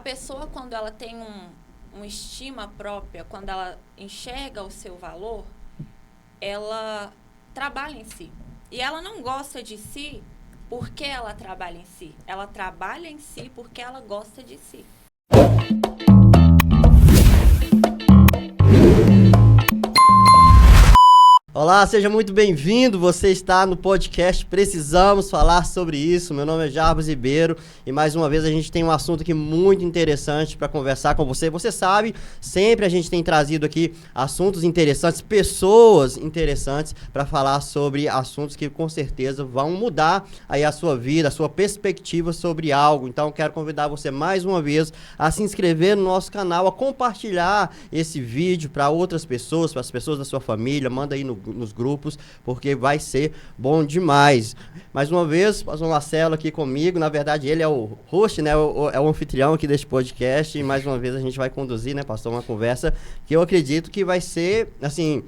pessoa, quando ela tem uma estima própria, quando ela enxerga o seu valor, ela trabalha em si. E ela não gosta de si porque ela trabalha em si. Ela trabalha em si porque ela gosta de si. Olá, seja muito bem-vindo. Você está no podcast Precisamos Falar Sobre Isso. Meu nome é Jarbas Ribeiro e mais uma vez a gente tem um assunto aqui muito interessante para conversar com você. Você sabe, sempre a gente tem trazido aqui assuntos interessantes, pessoas interessantes para falar sobre assuntos que com certeza vão mudar aí a sua vida, a sua perspectiva sobre algo. Então quero convidar você mais uma vez a se inscrever no nosso canal, a compartilhar esse vídeo para outras pessoas, para as pessoas da sua família. Manda aí nos grupos, porque vai ser bom demais. Mais uma vez, o pastor Marcelo aqui comigo. Na verdade, ele é o host, né? É o anfitrião aqui deste podcast. E mais uma vez a gente vai conduzir, né, pastor, uma conversa que eu acredito que vai ser, assim,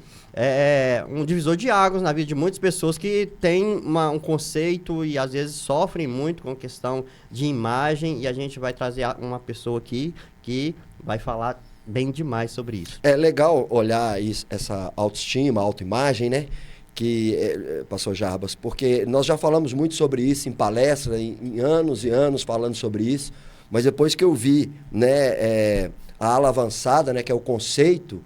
um divisor de águas na vida de muitas pessoas que têm um conceito e às vezes sofrem muito com a questão de imagem. E a gente vai trazer uma pessoa aqui que vai falar bem demais sobre isso. É legal olhar essa autoestima, autoimagem, né? Pastor Jarbas, porque nós já falamos muito sobre isso em palestra, em anos e anos falando sobre isso, mas depois que eu vi, né, a ala avançada, né, que é o conceito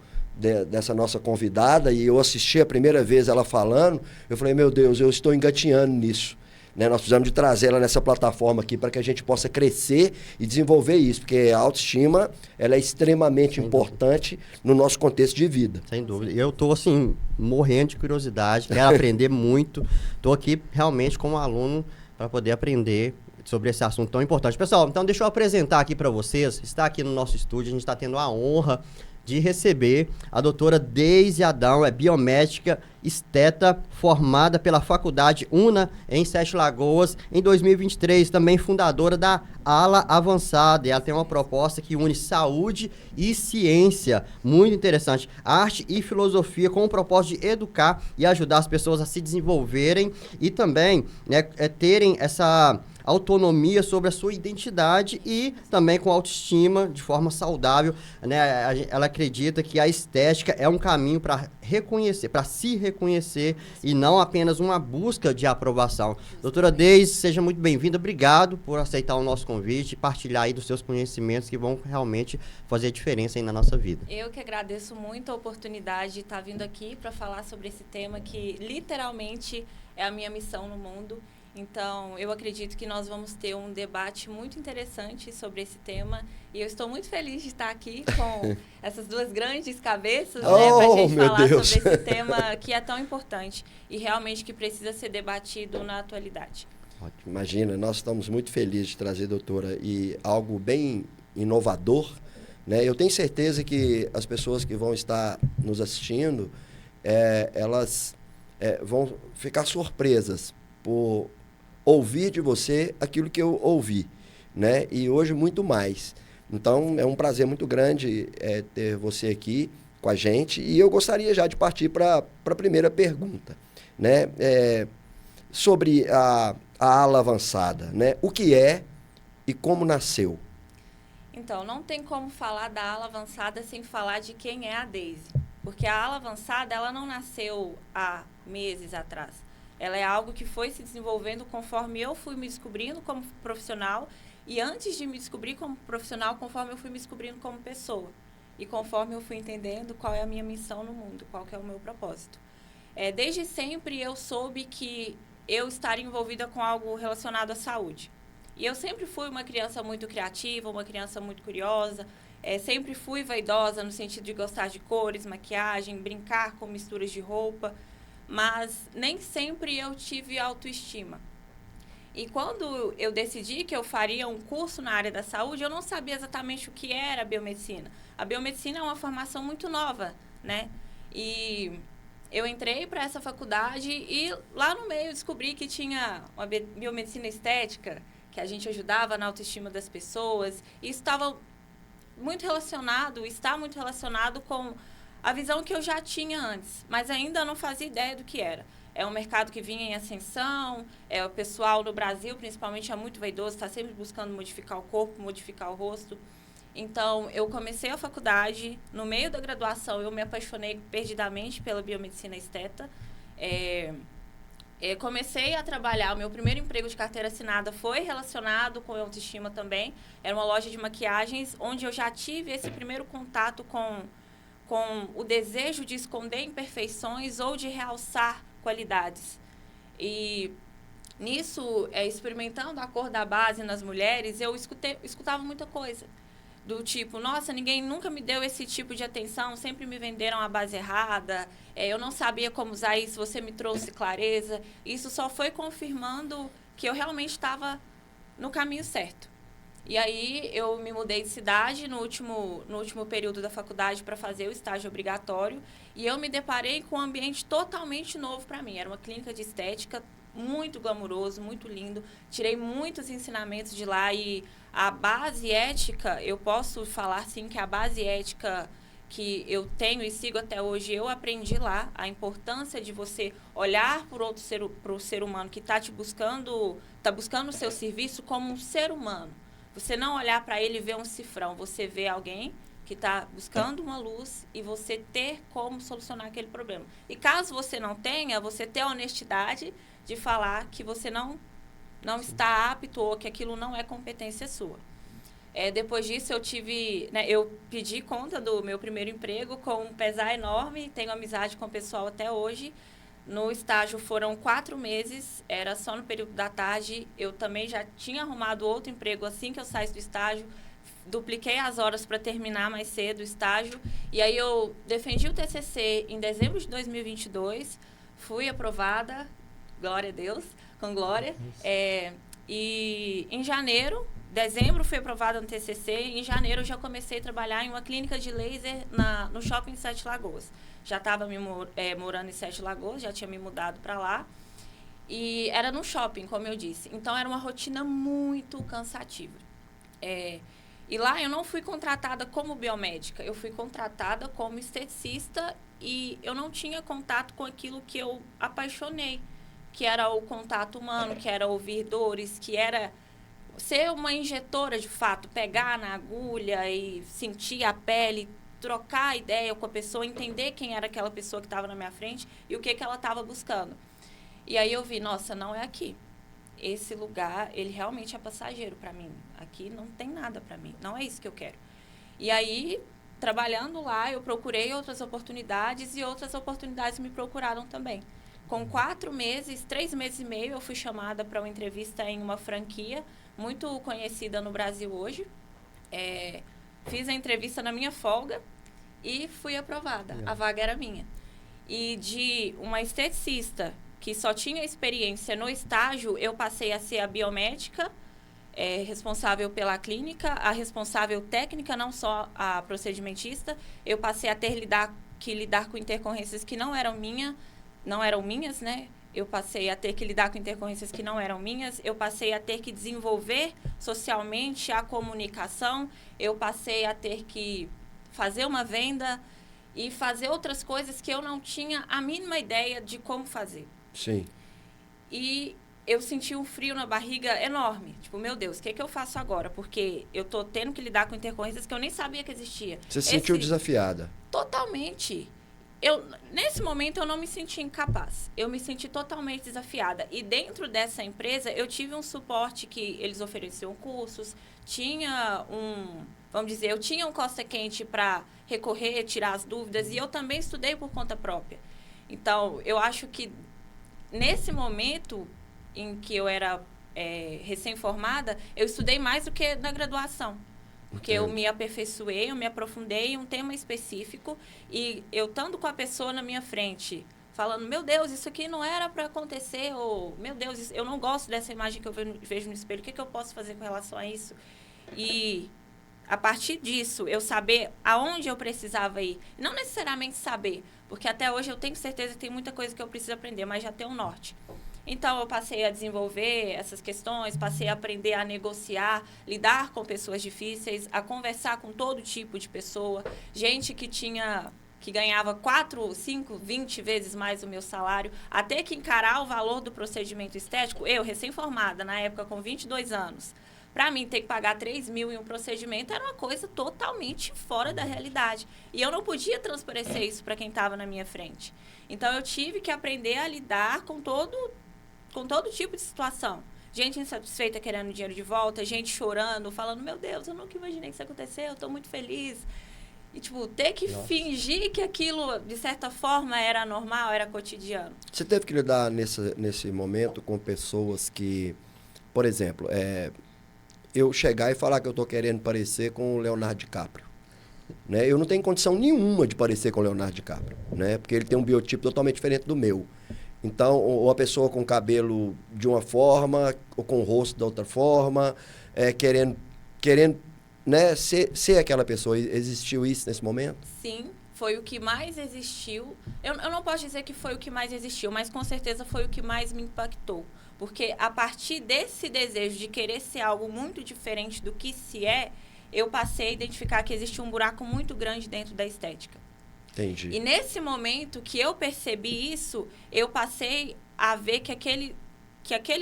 dessa nossa convidada, e eu assisti a primeira vez ela falando, eu falei, meu Deus, eu estou engatinhando nisso. Né, nós precisamos de trazer ela nessa plataforma aqui para que a gente possa crescer e desenvolver isso, porque a autoestima ela é extremamente importante no nosso contexto de vida. Sem dúvida. Eu estou, assim, morrendo de curiosidade, quero aprender muito. Estou aqui realmente como aluno para poder aprender sobre esse assunto tão importante. Pessoal, então deixa eu apresentar aqui para vocês. Está aqui no nosso estúdio, a gente está tendo a honra de receber a doutora Deise Adão, é biomédica esteta, formada pela Faculdade UNA em Sete Lagoas em 2023, também fundadora da Ala Avançada. E ela tem uma proposta que une saúde e ciência, muito interessante, arte e filosofia, com o propósito de educar e ajudar as pessoas a se desenvolverem e também, né, terem essa autonomia sobre a sua identidade e também com autoestima de forma saudável, né? Ela acredita que a estética é um caminho para reconhecer, para se reconhecer e não apenas uma busca de aprovação. Doutora Deise, seja muito bem-vinda. Obrigado por aceitar o nosso convite e partilhar aí dos seus conhecimentos que vão realmente fazer a diferença aí na nossa vida. Eu que agradeço muito a oportunidade de estar vindo aqui para falar sobre esse tema que literalmente é a minha missão no mundo. Então, eu acredito que nós vamos ter um debate muito interessante sobre esse tema e eu estou muito feliz de estar aqui com essas duas grandes cabeças, né, para a gente falar sobre esse tema que é tão importante e realmente que precisa ser debatido na atualidade. Ótimo. Imagina, nós estamos muito felizes de trazer, doutora, e algo bem inovador, né? Eu tenho certeza que as pessoas que vão estar nos assistindo, elas vão ficar surpresas por ouvir de você aquilo que eu ouvi, né? E hoje muito mais. Então, é um prazer muito grande ter você aqui com a gente. E eu gostaria já de partir para a primeira pergunta, né? Sobre a ala avançada, né? O que é e como nasceu? Então, não tem como falar da ala avançada sem falar de quem é a Deise. Porque a ala avançada, ela não nasceu há meses atrás. Ela é algo que foi se desenvolvendo conforme eu fui me descobrindo como profissional e antes de me descobrir como profissional, conforme eu fui me descobrindo como pessoa e conforme eu fui entendendo qual é a minha missão no mundo, qual que é o meu propósito. Desde sempre eu soube que eu estaria envolvida com algo relacionado à saúde. E eu sempre fui uma criança muito criativa, uma criança muito curiosa, sempre fui vaidosa no sentido de gostar de cores, maquiagem, brincar com misturas de roupa, mas nem sempre eu tive autoestima. E quando eu decidi que eu faria um curso na área da saúde, eu não sabia exatamente o que era a biomedicina. A biomedicina é uma formação muito nova, né? E eu entrei para essa faculdade e lá no meio descobri que tinha uma biomedicina estética, que a gente ajudava na autoestima das pessoas. E isso estava muito relacionado, está muito relacionado com a visão que eu já tinha antes, mas ainda não fazia ideia do que era. é um mercado que vinha em ascensão, o pessoal no Brasil, principalmente, é muito vaidoso, está sempre buscando modificar o corpo, modificar o rosto. Então, eu comecei a faculdade, no meio da graduação, eu me apaixonei perdidamente pela biomedicina esteta. Comecei a trabalhar, o meu primeiro emprego de carteira assinada foi relacionado com autoestima também. Era uma loja de maquiagens, onde eu já tive esse primeiro contato com o desejo de esconder imperfeições ou de realçar qualidades. E nisso, experimentando a cor da base nas mulheres, eu escutava muita coisa. Do tipo, nossa, ninguém nunca me deu esse tipo de atenção, sempre me venderam a base errada, eu não sabia como usar isso, você me trouxe clareza. Isso só foi confirmando que eu realmente estava no caminho certo. E aí, eu me mudei de cidade no último período da faculdade para fazer o estágio obrigatório, e eu me deparei com um ambiente totalmente novo para mim. Era uma clínica de estética, muito glamuroso, muito lindo. Tirei muitos ensinamentos de lá e a base ética, eu posso falar sim que a base ética que eu tenho e sigo até hoje, eu aprendi lá a importância de você olhar para o ser humano que está buscando o seu serviço como um ser humano. Você não olhar para ele e ver um cifrão, você vê alguém que está buscando uma luz e você ter como solucionar aquele problema. E caso você não tenha, você ter a honestidade de falar que você não está apto ou que aquilo não é competência sua. Depois disso, eu pedi conta do meu primeiro emprego com um pesar enorme, tenho amizade com o pessoal até hoje. No estágio foram 4 meses, era só no período da tarde. Eu também já tinha arrumado outro emprego assim que eu saísse do estágio. Dupliquei as horas para terminar mais cedo o estágio. E aí eu defendi o TCC em dezembro de 2022, fui aprovada, glória a Deus, com glória. E em dezembro fui aprovada no TCC, em janeiro eu já comecei a trabalhar em uma clínica de laser no shopping Sete Lagoas. Já estava morando em Sete Lagoas, já tinha me mudado para lá. E era no shopping, como eu disse. Então, era uma rotina muito cansativa. E lá eu não fui contratada como biomédica, eu fui contratada como esteticista e eu não tinha contato com aquilo que eu apaixonei, que era o contato humano, que era ouvir dores, que era ser uma injetora de fato, pegar na agulha e sentir a pele, trocar ideia com a pessoa, entender quem era aquela pessoa que estava na minha frente e o que ela estava buscando. E aí eu vi, nossa, não é aqui. Esse lugar, ele realmente é passageiro para mim. Aqui não tem nada para mim, não é isso que eu quero. E aí, trabalhando lá, eu procurei outras oportunidades e outras oportunidades me procuraram também. Com 4 meses, 3 meses e meio, eu fui chamada para uma entrevista em uma franquia muito conhecida no Brasil hoje. Fiz a entrevista na minha folga e fui aprovada. A vaga era minha. E de uma esteticista que só tinha experiência no estágio, eu passei a ser a biomédica, responsável pela clínica, a responsável técnica, não só a procedimentista. Eu passei a ter que lidar com intercorrências que não eram minhas, né? Eu passei a ter que lidar com intercorrências que não eram minhas. Eu passei a ter que desenvolver socialmente a comunicação. Eu passei a ter que fazer uma venda e fazer outras coisas que eu não tinha a mínima ideia de como fazer. Sim. E eu senti um frio na barriga enorme. Tipo, meu Deus, o que eu faço agora? Porque eu tô tendo que lidar com intercorrências que eu nem sabia que existia. Você se sentiu desafiada? Totalmente. Nesse momento, eu não me senti incapaz. Eu me senti totalmente desafiada. E dentro dessa empresa, eu tive um suporte que eles ofereciam cursos, eu tinha um costa quente para recorrer, tirar as dúvidas, e eu também estudei por conta própria. Então, eu acho que nesse momento em que eu era recém-formada, eu estudei mais do que na graduação. Porque eu me aperfeiçoei, eu me aprofundei em um tema específico e eu estando com a pessoa na minha frente, falando, meu Deus, isso aqui não era para acontecer, ou, meu Deus, eu não gosto dessa imagem que eu vejo no espelho, o que eu posso fazer com relação a isso? E, a partir disso, eu saber aonde eu precisava ir. Não necessariamente saber, porque até hoje eu tenho certeza que tem muita coisa que eu preciso aprender, mas já tem um norte. Então, eu passei a desenvolver essas questões, passei a aprender a negociar, lidar com pessoas difíceis, a conversar com todo tipo de pessoa. Gente que tinha que ganhava 4, 5, 20 vezes mais o meu salário, a ter que encarar o valor do procedimento estético, eu, recém-formada, na época com 22 anos, para mim ter que pagar 3 mil em um procedimento era uma coisa totalmente fora da realidade. E eu não podia transparecer isso para quem estava na minha frente. Então, eu tive que aprender a lidar com todo tipo de situação. Gente insatisfeita querendo dinheiro de volta, gente chorando, falando, meu Deus, eu nunca imaginei que isso aconteceu, eu estou muito feliz. E, tipo, ter que fingir que aquilo, de certa forma, era normal, era cotidiano. Você teve que lidar nesse momento com pessoas que, por exemplo, eu chegar e falar que eu estou querendo parecer com o Leonardo DiCaprio. Né? Eu não tenho condição nenhuma de parecer com o Leonardo DiCaprio, né? Porque ele tem um biotipo totalmente diferente do meu. Então, uma pessoa com cabelo de uma forma, ou com o rosto da outra forma, querendo né, ser aquela pessoa. Existiu isso nesse momento? Sim, foi o que mais existiu. Eu não posso dizer que foi o que mais existiu, mas com certeza foi o que mais me impactou. Porque a partir desse desejo de querer ser algo muito diferente do que se é, eu passei a identificar que existe um buraco muito grande dentro da estética. Entendi. E nesse momento que eu percebi isso, eu passei a ver que aquele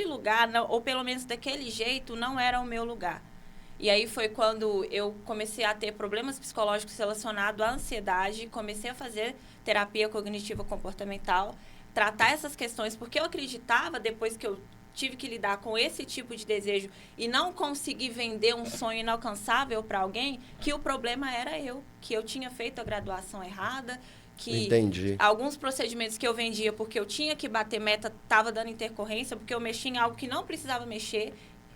lugar, ou pelo menos daquele jeito, não era o meu lugar. E aí foi quando eu comecei a ter problemas psicológicos relacionados à ansiedade, comecei a fazer terapia cognitiva comportamental, tratar essas questões, porque eu acreditava, depois que eu tive que lidar com esse tipo de desejo e não conseguir vender um sonho inalcançável para alguém, que o problema era eu, que eu tinha feito a graduação errada, que Entendi. alguns procedimentos que eu vendia porque eu tinha que bater meta estava dando intercorrência, porque eu mexia em algo que não precisava mexer,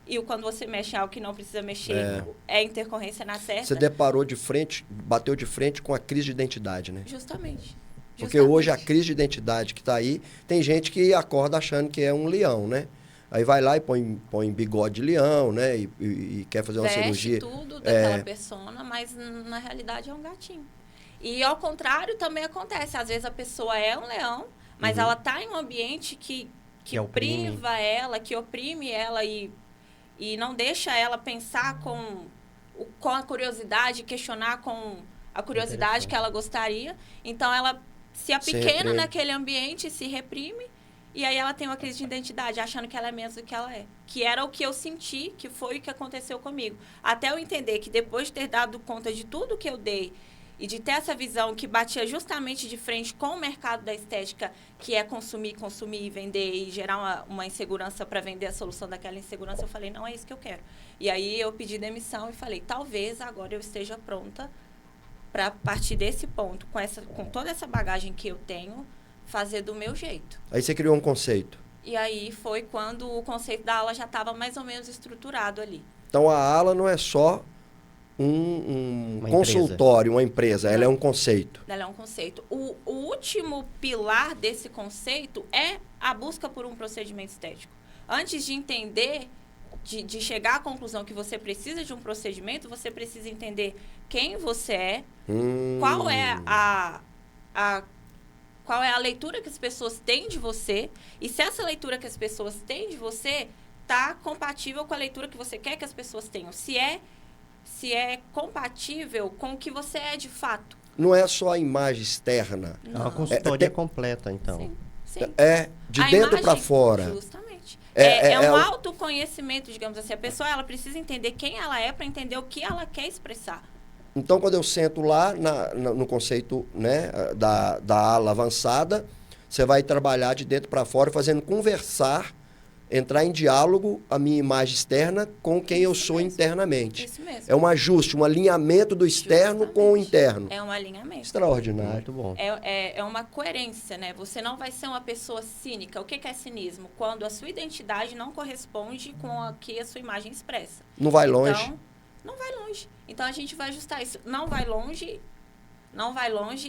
e quando você mexe em algo que não precisa mexer, é intercorrência na certa. Você bateu de frente com a crise de identidade, né? Justamente. Porque hoje a crise de identidade que está aí, tem gente que acorda achando que é um leão, né? Aí vai lá e põe bigode de leão, né? E quer fazer uma cirurgia. Tudo daquela persona, mas na realidade é um gatinho. E ao contrário também acontece. Às vezes a pessoa é um leão, mas ela está em um ambiente que priva ela, que oprime ela e não deixa ela pensar com a curiosidade, questionar com a curiosidade que ela gostaria. Então ela se apequena naquele ambiente, se reprime. E aí ela tem uma crise de identidade, achando que ela é menos do que ela é. Que era o que eu senti, que foi o que aconteceu comigo. Até eu entender que depois de ter dado conta de tudo que eu dei e de ter essa visão que batia justamente de frente com o mercado da estética, que é consumir e vender e gerar uma insegurança para vender a solução daquela insegurança, eu falei, não é isso que eu quero. E aí eu pedi demissão e falei, talvez agora eu esteja pronta para partir desse ponto, com toda essa bagagem que eu tenho, fazer do meu jeito. Aí você criou um conceito. E aí foi quando o conceito da ala já estava mais ou menos estruturado ali. Então a ala não é só um consultório, uma empresa, ela é um conceito. Ela é um conceito. O último pilar desse conceito é a busca por um procedimento estético. Antes de entender, de chegar à conclusão que você precisa de um procedimento, você precisa entender quem você é, qual é a leitura que as pessoas têm de você, e se essa leitura que as pessoas têm de você está compatível com a leitura que você quer que as pessoas tenham. Se é compatível com o que você é de fato. Não é só a imagem externa. É uma consultoria completa, então. Sim. É de dentro para fora. Justamente. É um autoconhecimento, digamos assim. A pessoa ela precisa entender quem ela é para entender o que ela quer expressar. Então, quando eu sento lá no conceito, né, da ala avançada, você vai trabalhar de dentro para fora, fazendo conversar, entrar em diálogo a minha imagem externa com quem eu sou internamente. Isso mesmo. É um ajuste, um alinhamento do externo com o interno. É um alinhamento. Extraordinário. Muito bom. É uma coerência, né? Você não vai ser uma pessoa cínica. O que é cinismo? Quando a sua identidade não corresponde com o que a sua imagem expressa. Não vai longe. Então, não vai longe. Então, a gente vai ajustar isso. Não vai longe,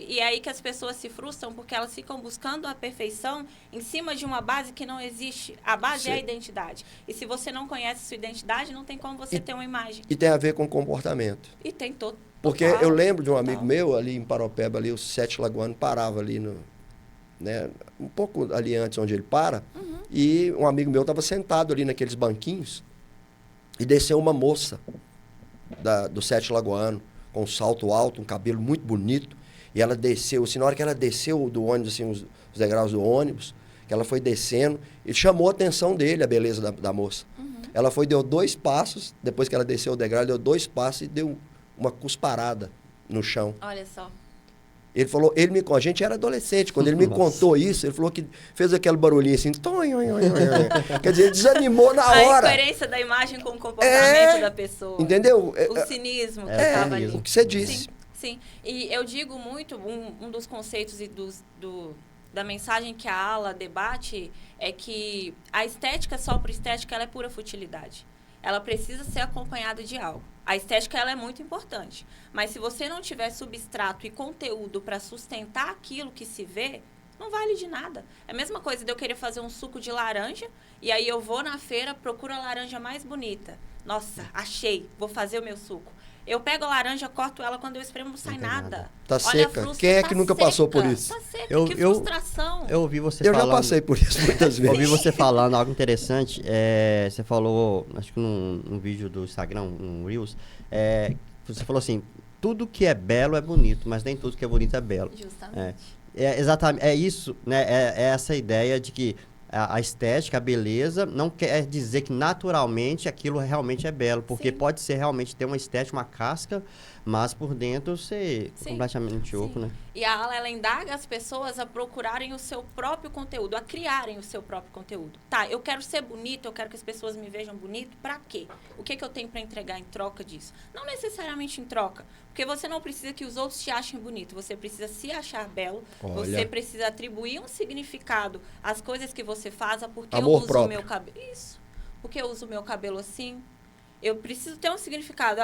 e é aí que as pessoas se frustram, porque elas ficam buscando a perfeição em cima de uma base que não existe. A base é a identidade. E se você não conhece a sua identidade, não tem como você ter uma imagem. E tem a ver com comportamento. E tem todo. Porque eu lembro de um amigo meu, ali em Paropeba, ali, o Sete Lagoano, parava ali, né, um pouco ali antes onde ele para, e um amigo meu estava sentado ali naqueles banquinhos, e desceu uma moça do Sete Lagoano, com um salto alto, um cabelo muito bonito, E ela desceu, assim, na hora que ela desceu do ônibus, assim, os degraus do ônibus, que ela foi descendo, e chamou a atenção dele, a beleza da moça. Ela foi, deu 2 passos, depois que ela desceu o degrau, deu 2 passos e deu uma cusparada no chão. Olha só. Ele falou, a gente era adolescente, quando ele me contou isso, ele falou que fez aquele barulhinho assim, quer dizer, desanimou na hora. A incoerência da imagem com o comportamento da pessoa. Entendeu? O cinismo que estava ali. O que você disse. Sim. E eu digo muito, um dos conceitos e da mensagem que a ala debate é que a estética só por estética ela é pura futilidade. Ela precisa ser acompanhada de algo. A estética ela é muito importante, mas se você não tiver substrato e conteúdo para sustentar aquilo que se vê, não vale de nada. É a mesma coisa de eu querer fazer um suco de laranja e aí eu vou na feira, procuro a laranja mais bonita. Nossa, achei, vou fazer o meu suco. Eu pego a laranja, corto ela, quando eu espremo não sai nada. Tá Olha, seca. frusta, Quem é tá que nunca seca, passou por isso? Tá seca, que frustração. Eu ouvi você Eu falando... já passei por isso muitas vezes. Ouvi você falando algo interessante. Você falou, acho que num vídeo do Instagram, num Reels, você falou assim, tudo que é belo é bonito, mas nem tudo que é bonito é belo. Justamente. Exatamente, é isso, né? É essa ideia de que a estética, a beleza, não quer dizer que naturalmente aquilo realmente é belo, porque Sim. pode ser realmente ter uma estética, uma casca, mas por dentro ser completamente oco, né? E a ala, ela indaga as pessoas a procurarem o seu próprio conteúdo, a criarem o seu próprio conteúdo. Tá, eu quero ser bonito, eu quero que as pessoas me vejam bonito, pra quê? O que eu tenho pra entregar em troca disso? Não necessariamente em troca, porque você não precisa que os outros te achem bonito, você precisa se achar belo, você precisa atribuir um significado às coisas que você faz, porque Amor eu uso próprio. o meu cabelo. Isso. Porque eu uso o meu cabelo assim. Eu preciso ter um significado.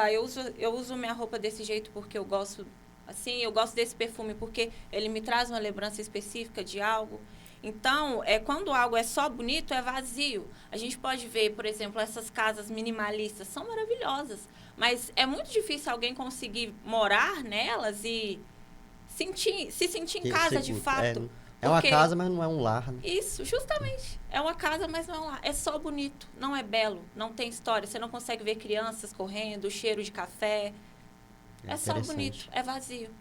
Eu uso minha roupa desse jeito porque eu gosto assim, eu gosto desse perfume porque ele me traz uma lembrança específica de algo. Então, quando algo é só bonito, é vazio. A gente pode ver, por exemplo, essas casas minimalistas, são maravilhosas, mas é muito difícil alguém conseguir morar nelas e se sentir em casa de fato. É uma casa, mas não é um lar. Né? Isso, justamente. É uma casa, mas não é um lar. É só bonito, não é belo, não tem história. Você não consegue ver crianças correndo, cheiro de café. É só bonito, é vazio.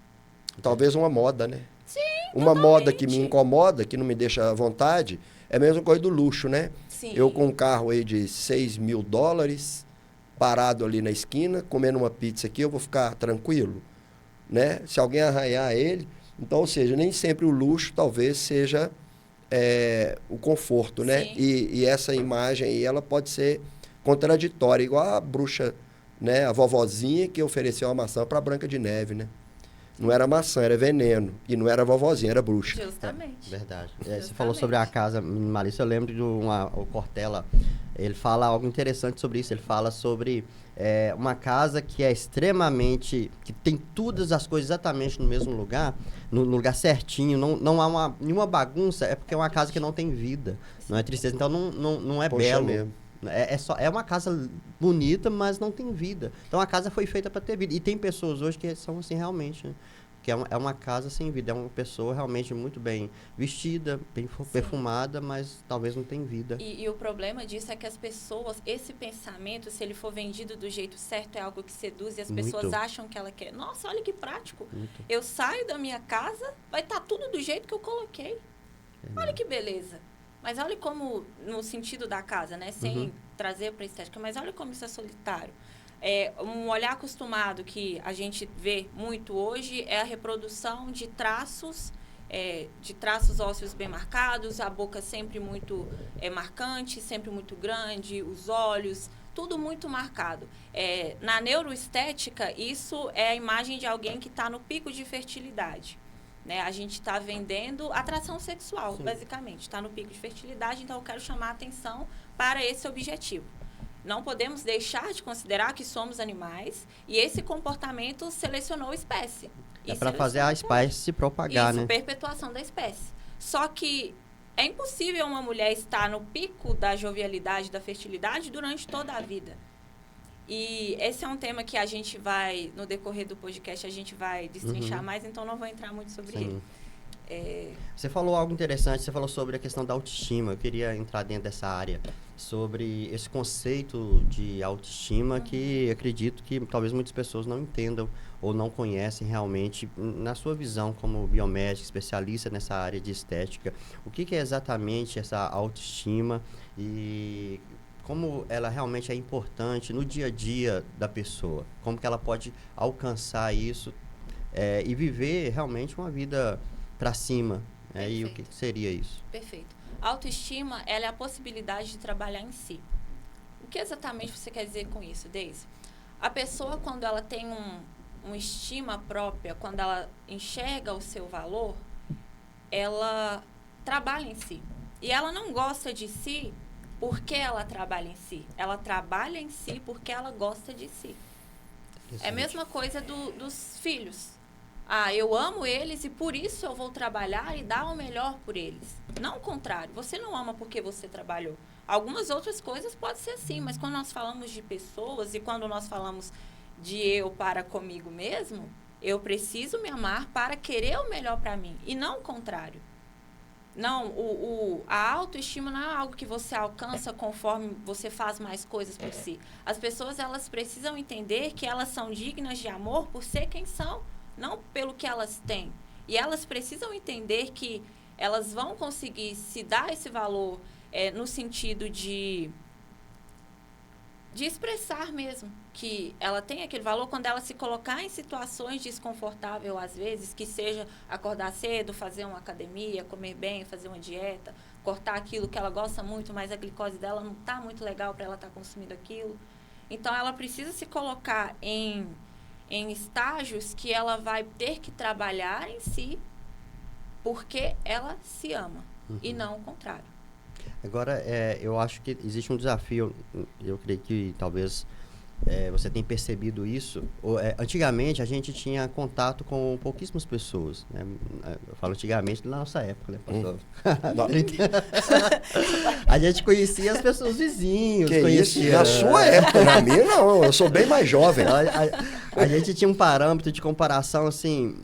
Talvez uma moda, né? Sim, uma totalmente. moda que me incomoda, que não me deixa à vontade, é a mesma coisa do luxo, né? Sim. Eu com um carro aí de $6.000, parado ali na esquina, comendo uma pizza aqui, eu vou ficar tranquilo, né? Se alguém arranhar ele... Então, ou seja, nem sempre o luxo talvez seja o conforto, né? E essa imagem aí, ela pode ser contraditória, igual a bruxa, né? A vovozinha que ofereceu a maçã para Branca de Neve, né? Não era maçã, era veneno. E não era vovozinha, era bruxa. Justamente. Verdade. Você falou sobre a casa minimalista, eu lembro de o Cortella, ele fala algo interessante sobre isso, ele fala sobre uma casa que é extremamente, que tem todas as coisas exatamente no mesmo lugar, no lugar certinho, não há nenhuma bagunça, é porque é uma casa que não tem vida, não é tristeza, então não é belo. Mesmo. É uma casa bonita, mas não tem vida. Então a casa foi feita para ter vida. E tem pessoas hoje que são assim realmente, né? Que é uma casa sem vida. É uma pessoa realmente muito bem vestida, bem perfumada, mas talvez não tenha vida. E o problema disso é que as pessoas, esse pensamento, se ele for vendido do jeito certo, é algo que seduz e as pessoas acham que ela quer. Nossa, olha que prático. Eu saio da minha casa, vai estar tudo do jeito que eu coloquei. Olha que beleza. Mas olha como, no sentido da casa, né? Sem trazer para a estética, mas olha como isso é solitário. Um olhar acostumado que a gente vê muito hoje é a reprodução de traços ósseos bem marcados, a boca sempre muito marcante, sempre muito grande, os olhos, tudo muito marcado. Na neuroestética, isso é a imagem de alguém que está no pico de fertilidade. Né? A gente está vendendo atração sexual, basicamente. Está no pico de fertilidade, então eu quero chamar a atenção para esse objetivo. Não podemos deixar de considerar que somos animais e esse comportamento selecionou a espécie. É para fazer a espécie se propagar, né? Perpetuação da espécie. Só que é impossível uma mulher estar no pico da jovialidade, da fertilidade durante toda a vida. E esse é um tema que a gente vai, no decorrer do podcast, a gente vai destrinchar mais, então não vou entrar muito sobre ele. Você falou algo interessante, você falou sobre a questão da autoestima. Eu queria entrar dentro dessa área, sobre esse conceito de autoestima que acredito que talvez muitas pessoas não entendam ou não conhecem realmente, na sua visão como biomédica, especialista nessa área de estética. O que é exatamente essa autoestima e como ela realmente é importante no dia a dia da pessoa? Como que ela pode alcançar isso e viver realmente uma vida para cima? E o que seria isso? Perfeito. A autoestima, ela é a possibilidade de trabalhar em si. O que exatamente você quer dizer com isso, Deise? A pessoa, quando ela tem uma estima própria, quando ela enxerga o seu valor, ela trabalha em si. E ela não gosta de si porque ela trabalha em si. Ela trabalha em si porque ela gosta de si. É a mesma coisa dos filhos. Eu amo eles e por isso eu vou trabalhar e dar o melhor por eles. Não o contrário. Você não ama porque você trabalhou. Algumas outras coisas pode ser assim, mas quando nós falamos de pessoas e quando nós falamos de eu para comigo mesmo, eu preciso me amar para querer o melhor para mim e não o contrário. Não, a autoestima não é algo que você alcança conforme você faz mais coisas por si. As pessoas, elas precisam entender que elas são dignas de amor por ser quem são, não pelo que elas têm. E elas precisam entender que elas vão conseguir se dar esse valor no sentido de expressar mesmo que ela tem aquele valor quando ela se colocar em situações desconfortáveis, às vezes, que seja acordar cedo, fazer uma academia, comer bem, fazer uma dieta, cortar aquilo que ela gosta muito, mas a glicose dela não está muito legal para ela estar consumindo aquilo. Então, ela precisa se colocar em estágios que ela vai ter que trabalhar em si porque ela se ama e não o contrário. Agora, eu acho que existe um desafio, eu creio que talvez você tenha percebido isso. Antigamente, a gente tinha contato com pouquíssimas pessoas, né? Eu falo antigamente na nossa época, né, pastor? A gente conhecia as pessoas vizinhos. Que isso? Na sua época, na minha não, eu sou bem mais jovem. A gente tinha um parâmetro de comparação, assim,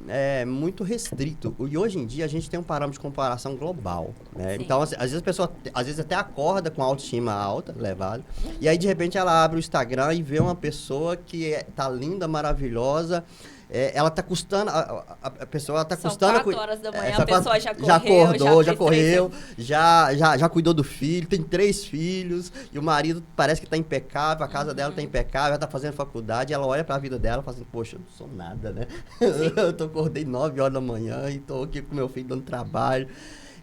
muito restrito. E hoje em dia a gente tem um parâmetro de comparação global, né? Então, às vezes a pessoa, até acorda com a autoestima alta, elevada, e aí de repente ela abre o Instagram e vê uma pessoa que tá linda, maravilhosa. Ela tá custando, a pessoa tá custando... São 4 horas da manhã, a pessoa já correu, já correu, já cuidou do filho, tem 3 filhos, e o marido parece que tá impecável, a casa dela tá impecável, ela tá fazendo faculdade, ela olha pra vida dela e fala assim, poxa, eu não sou nada, né? Eu acordei 9 horas da manhã e tô aqui com meu filho dando trabalho.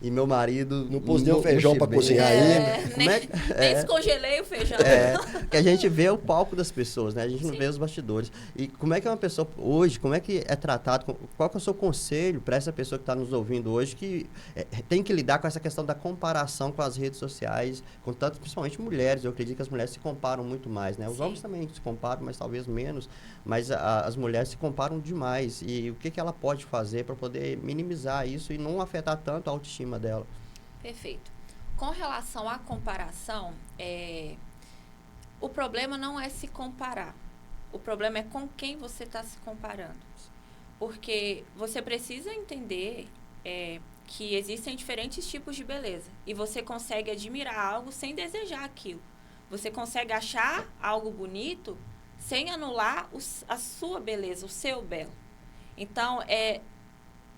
E meu marido... Não pus nem o feijão para cozinhar ainda. Nem descongelei o feijão. Que a gente vê o palco das pessoas, né? A gente não vê os bastidores. E como é que uma pessoa hoje, como é que é tratado? Qual que é o seu conselho para essa pessoa que está nos ouvindo hoje que tem que lidar com essa questão da comparação com as redes sociais, com tanto, principalmente mulheres. Eu acredito que as mulheres se comparam muito mais, né? Os homens também se comparam, mas talvez menos. Mas as mulheres se comparam demais. E o que ela pode fazer para poder minimizar isso e não afetar tanto a autoestima dela? Perfeito. Com relação à comparação, o problema não é se comparar. O problema é com quem você está se comparando. Porque você precisa entender que existem diferentes tipos de beleza. E você consegue admirar algo sem desejar aquilo. Você consegue achar algo bonito sem anular a sua beleza, o seu belo. Então,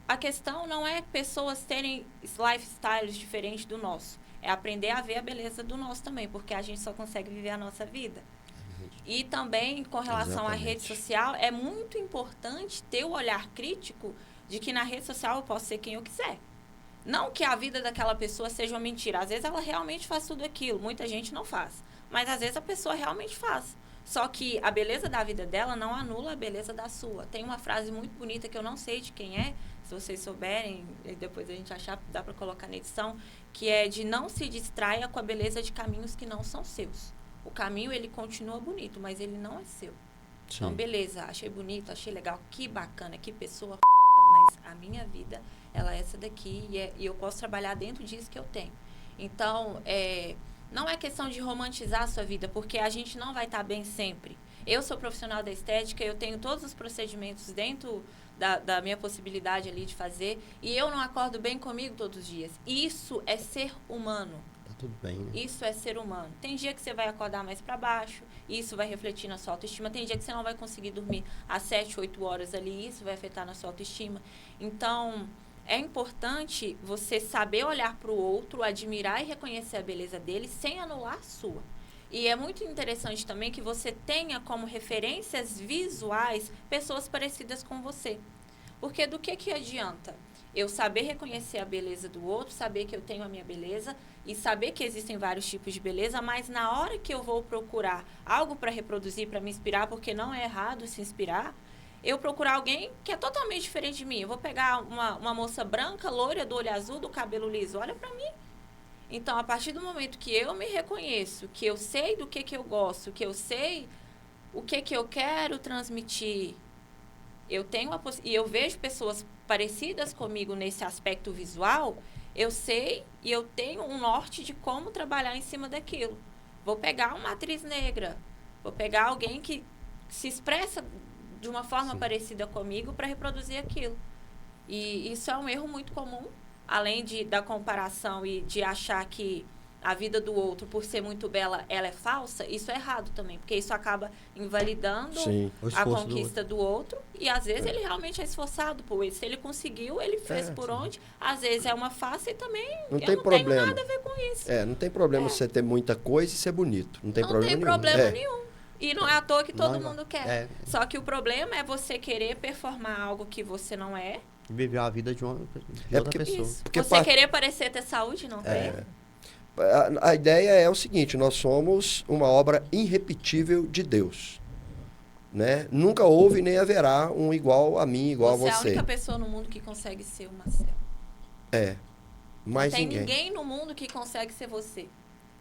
a questão não é pessoas terem lifestyles diferentes do nosso. É aprender a ver a beleza do nosso também, porque a gente só consegue viver a nossa vida. E também, com relação à rede social, é muito importante ter o olhar crítico de que na rede social eu posso ser quem eu quiser. Não que a vida daquela pessoa seja uma mentira. Às vezes ela realmente faz tudo aquilo. Muita gente não faz. Mas às vezes a pessoa realmente faz. Só que a beleza da vida dela não anula a beleza da sua. Tem uma frase muito bonita que eu não sei de quem é, se vocês souberem, e depois a gente achar, dá para colocar na edição, que é de não se distraia com a beleza de caminhos que não são seus. O caminho, ele continua bonito, mas ele não é seu. Sim. Então, beleza, achei bonito, achei legal, que bacana, que pessoa foda, mas a minha vida, ela é essa daqui e eu posso trabalhar dentro disso que eu tenho. Então, não é questão de romantizar a sua vida, porque a gente não vai estar bem sempre. Eu sou profissional da estética, eu tenho todos os procedimentos dentro da minha possibilidade ali de fazer, e eu não acordo bem comigo todos os dias. Isso é ser humano. Tá tudo bem, né? Isso é ser humano. Tem dia que você vai acordar mais para baixo, isso vai refletir na sua autoestima. Tem dia que você não vai conseguir dormir às 7, 8 horas ali, isso vai afetar na sua autoestima. Então, é importante você saber olhar para o outro, admirar e reconhecer a beleza dele sem anular a sua. E é muito interessante também que você tenha como referências visuais pessoas parecidas com você. Porque do que adianta eu saber reconhecer a beleza do outro, saber que eu tenho a minha beleza e saber que existem vários tipos de beleza, mas na hora que eu vou procurar algo para reproduzir, para me inspirar, porque não é errado se inspirar, eu procurar alguém que é totalmente diferente de mim. Eu vou pegar uma moça branca, loira, do olho azul, do cabelo liso. Olha para mim. Então, a partir do momento que eu me reconheço, que eu sei do que eu gosto, que eu sei o que eu quero transmitir, e eu vejo pessoas parecidas comigo nesse aspecto visual, eu sei e eu tenho um norte de como trabalhar em cima daquilo. Vou pegar uma atriz negra, vou pegar alguém que se expressa de uma forma Sim. parecida comigo para reproduzir aquilo. E isso é um erro muito comum, além da comparação e de achar que a vida do outro, por ser muito bela, ela é falsa. Isso é errado também, porque isso acaba invalidando Sim. O a esforço conquista do outro. E às vezes ele realmente é esforçado, pois se ele conseguiu, ele fez por onde. Às vezes é uma farsa e também Não eu tem não problema. tenho nada a ver com isso. Não tem problema você ter muita coisa e ser bonito. Não tem Não problema tem nenhum. problema nenhum. E não é à toa que todo Não, mundo quer. é. Só que o problema é você querer performar algo que você não é. Viver a vida de outra porque- pessoa. Isso. Porque Você querer parecer ter saúde, não tem. A ideia é o seguinte, nós somos uma obra irrepetível de Deus. Né? Nunca houve nem haverá um igual a mim, igual Você a é a você. única pessoa no mundo que consegue ser o Marcelo. Mais Não tem ninguém. ninguém no mundo que consegue ser você.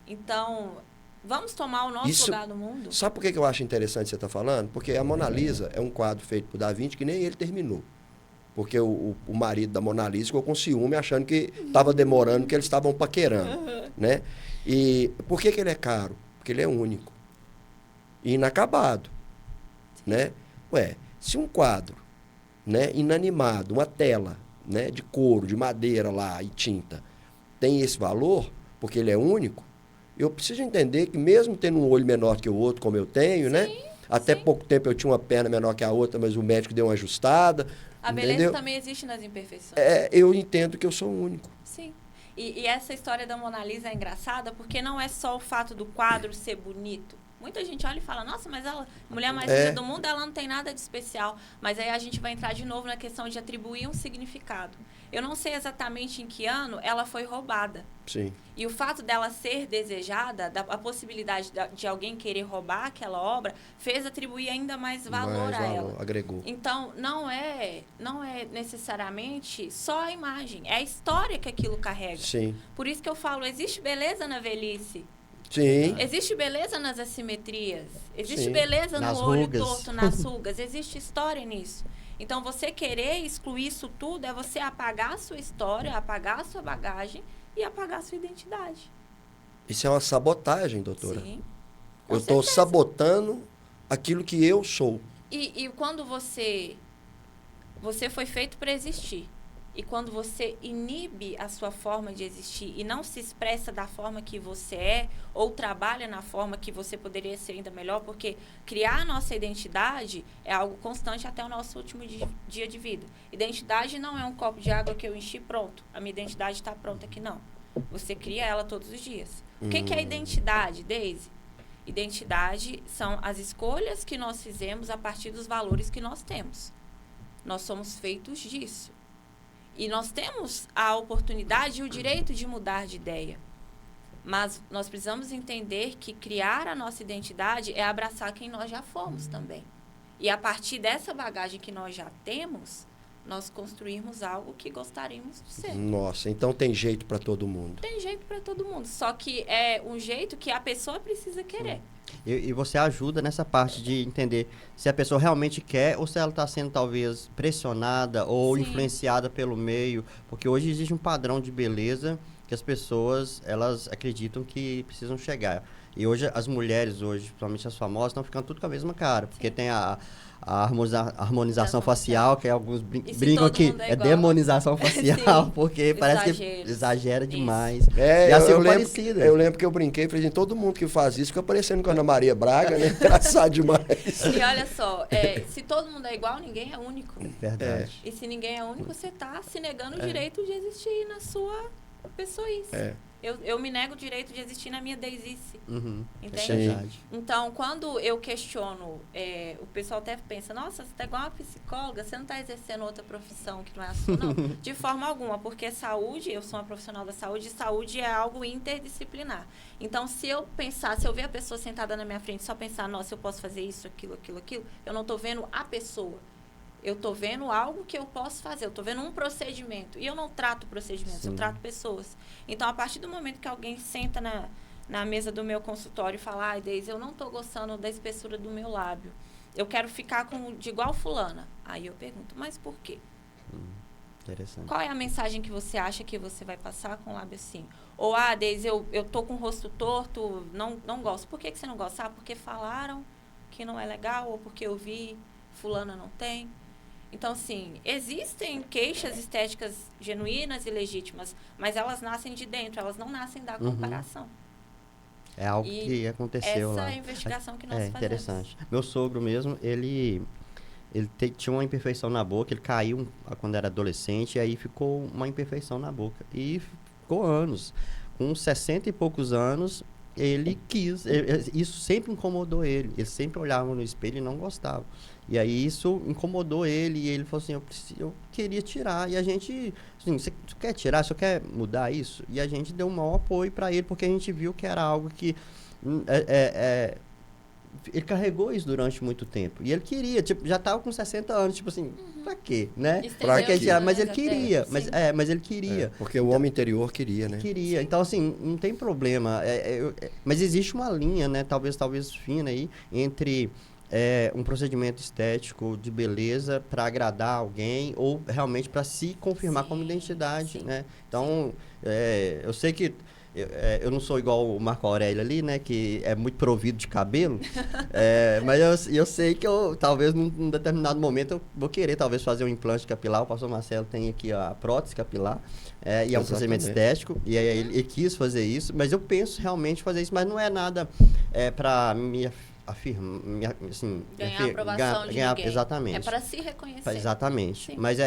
Então, vamos tomar o nosso Isso- lugar no mundo? Sabe por que eu acho interessante você estar falando? Porque a Mona Lisa é um quadro feito por Da Vinci que nem ele terminou. Porque o marido da Mona Lisa ficou com ciúme, achando que estava demorando, que eles estavam paquerando. Né? E por que ele é caro? Porque ele é único. E inacabado. Né? Se um quadro, né, inanimado, uma tela, né, de couro, de madeira lá e tinta, tem esse valor, porque ele é único, eu preciso entender que mesmo tendo um olho menor que o outro, como eu tenho, né? Até pouco tempo eu tinha uma perna menor que a outra, mas o médico deu uma ajustada. A beleza entendeu? também existe nas imperfeições. Eu entendo que eu sou único. Sim. E essa história da Mona Lisa é engraçada porque não é só o fato do quadro ser bonito. Muita gente olha e fala, nossa, mas ela, mulher mais linda do mundo, ela não tem nada de especial. Mas aí a gente vai entrar de novo na questão de atribuir um significado. Eu não sei exatamente em que ano ela foi roubada. Sim. E o fato dela ser desejada, a possibilidade de alguém querer roubar aquela obra, fez atribuir ainda mais valor a ela. Agregou. Então, não é necessariamente só a imagem, é a história que aquilo carrega. Sim. Por isso que eu falo, existe beleza na velhice. Sim. Existe beleza nas assimetrias. Existe Sim. beleza Nas no olho rugas. torto, nas rugas. Existe história nisso. Então, você querer excluir isso tudo é você apagar a sua história, apagar a sua bagagem e apagar a sua identidade. Isso é uma sabotagem, doutora. Sim. Eu estou sabotando aquilo que eu sou. E quando você foi feito para existir. E quando você inibe a sua forma de existir e não se expressa da forma que você é, ou trabalha na forma que você poderia ser ainda melhor, porque criar a nossa identidade é algo constante até o nosso último dia de vida. Identidade não é um copo de água que eu enchi pronto. A minha identidade está pronta aqui, não. Você cria ela todos os dias. O que é identidade, Deise? Identidade são as escolhas que nós fizemos a partir dos valores que nós temos. Nós somos feitos disso. E nós temos a oportunidade e o direito de mudar de ideia. Mas nós precisamos entender que criar a nossa identidade é abraçar quem nós já fomos também. E a partir dessa bagagem que nós já temos, nós construirmos algo que gostaríamos de ser. Nossa, então tem jeito para todo mundo. Tem jeito para todo mundo, só que é um jeito que a pessoa precisa querer. E você ajuda nessa parte de entender se a pessoa realmente quer ou se ela está sendo talvez pressionada ou Sim. influenciada pelo meio, porque hoje existe um padrão de beleza que as pessoas elas acreditam que precisam chegar. E hoje, as mulheres, hoje, principalmente as famosas, estão ficando tudo com a mesma cara. Porque tem a harmonização facial, que alguns brincam que é demonização facial, porque parece que exagera demais. E assim, eu lembro que eu brinquei, falei, gente, todo mundo que faz isso fica parecendo com a Ana Maria Braga, né? Engraçado demais. E olha só, se todo mundo é igual, ninguém é único. Verdade. E se ninguém é único, você está se negando o direito de existir na sua pessoice. Eu me nego o direito de existir na minha Deisice. Entende? Verdade. Então, quando eu questiono, o pessoal até pensa, nossa, você está igual uma psicóloga, você não está exercendo outra profissão que não é a sua, não. De forma alguma, porque saúde, eu sou uma profissional da saúde, e saúde é algo interdisciplinar. Então, se eu ver a pessoa sentada na minha frente e só pensar, nossa, eu posso fazer isso, aquilo, eu não estou vendo a pessoa. Eu estou vendo algo que eu posso fazer. Eu estou vendo um procedimento. E eu não trato procedimentos, Sim. eu trato pessoas. Então, a partir do momento que alguém senta na mesa do meu consultório e fala, ai, Deise, eu não estou gostando da espessura do meu lábio. Eu quero ficar de igual fulana. Aí eu pergunto, mas por quê? Interessante. Qual é a mensagem que você acha que você vai passar com o lábio assim? Ou, Deise, eu estou com o rosto torto, não gosto. Por que você não gosta? Porque falaram que não é legal, ou porque eu vi, fulana não tem. Então, assim, existem queixas estéticas genuínas e legítimas, mas elas nascem de dentro, elas não nascem da comparação. É algo que aconteceu lá. Essa é a investigação que nós fazemos. É interessante. Meu sogro mesmo, ele tinha uma imperfeição na boca, ele caiu quando era adolescente, e aí ficou uma imperfeição na boca. E ficou anos. Com 60 e poucos anos, ele quis. Isso sempre incomodou ele. Ele sempre olhava no espelho e não gostava. E aí isso incomodou ele, e ele falou assim, eu queria tirar. E a gente, assim, você quer tirar, você quer mudar isso? E a gente deu um maior apoio para ele, porque a gente viu que era algo que... ele carregou isso durante muito tempo. E ele queria, tipo, já estava com 60 anos, tipo assim, pra quê, né? Pra quê? Mas ele queria, mas ele queria. Porque o homem interior queria, né? Queria. Então, assim, não tem problema. Mas existe uma linha, né? Talvez fina aí, entre... um procedimento estético de beleza para agradar alguém ou realmente para se confirmar como identidade, né? Então, eu sei que eu não sou igual o Marco Aurélio ali, né? Que é muito provido de cabelo, mas eu sei que talvez num determinado momento eu vou querer talvez fazer um implante capilar. O pastor Marcelo tem aqui a prótese capilar, e é um procedimento estético, e aí ele quis fazer isso, mas eu penso realmente fazer isso, mas não é nada para me assim, ganhar aprovação de ninguém. Exatamente. É para se reconhecer. Exatamente. Sim. Mas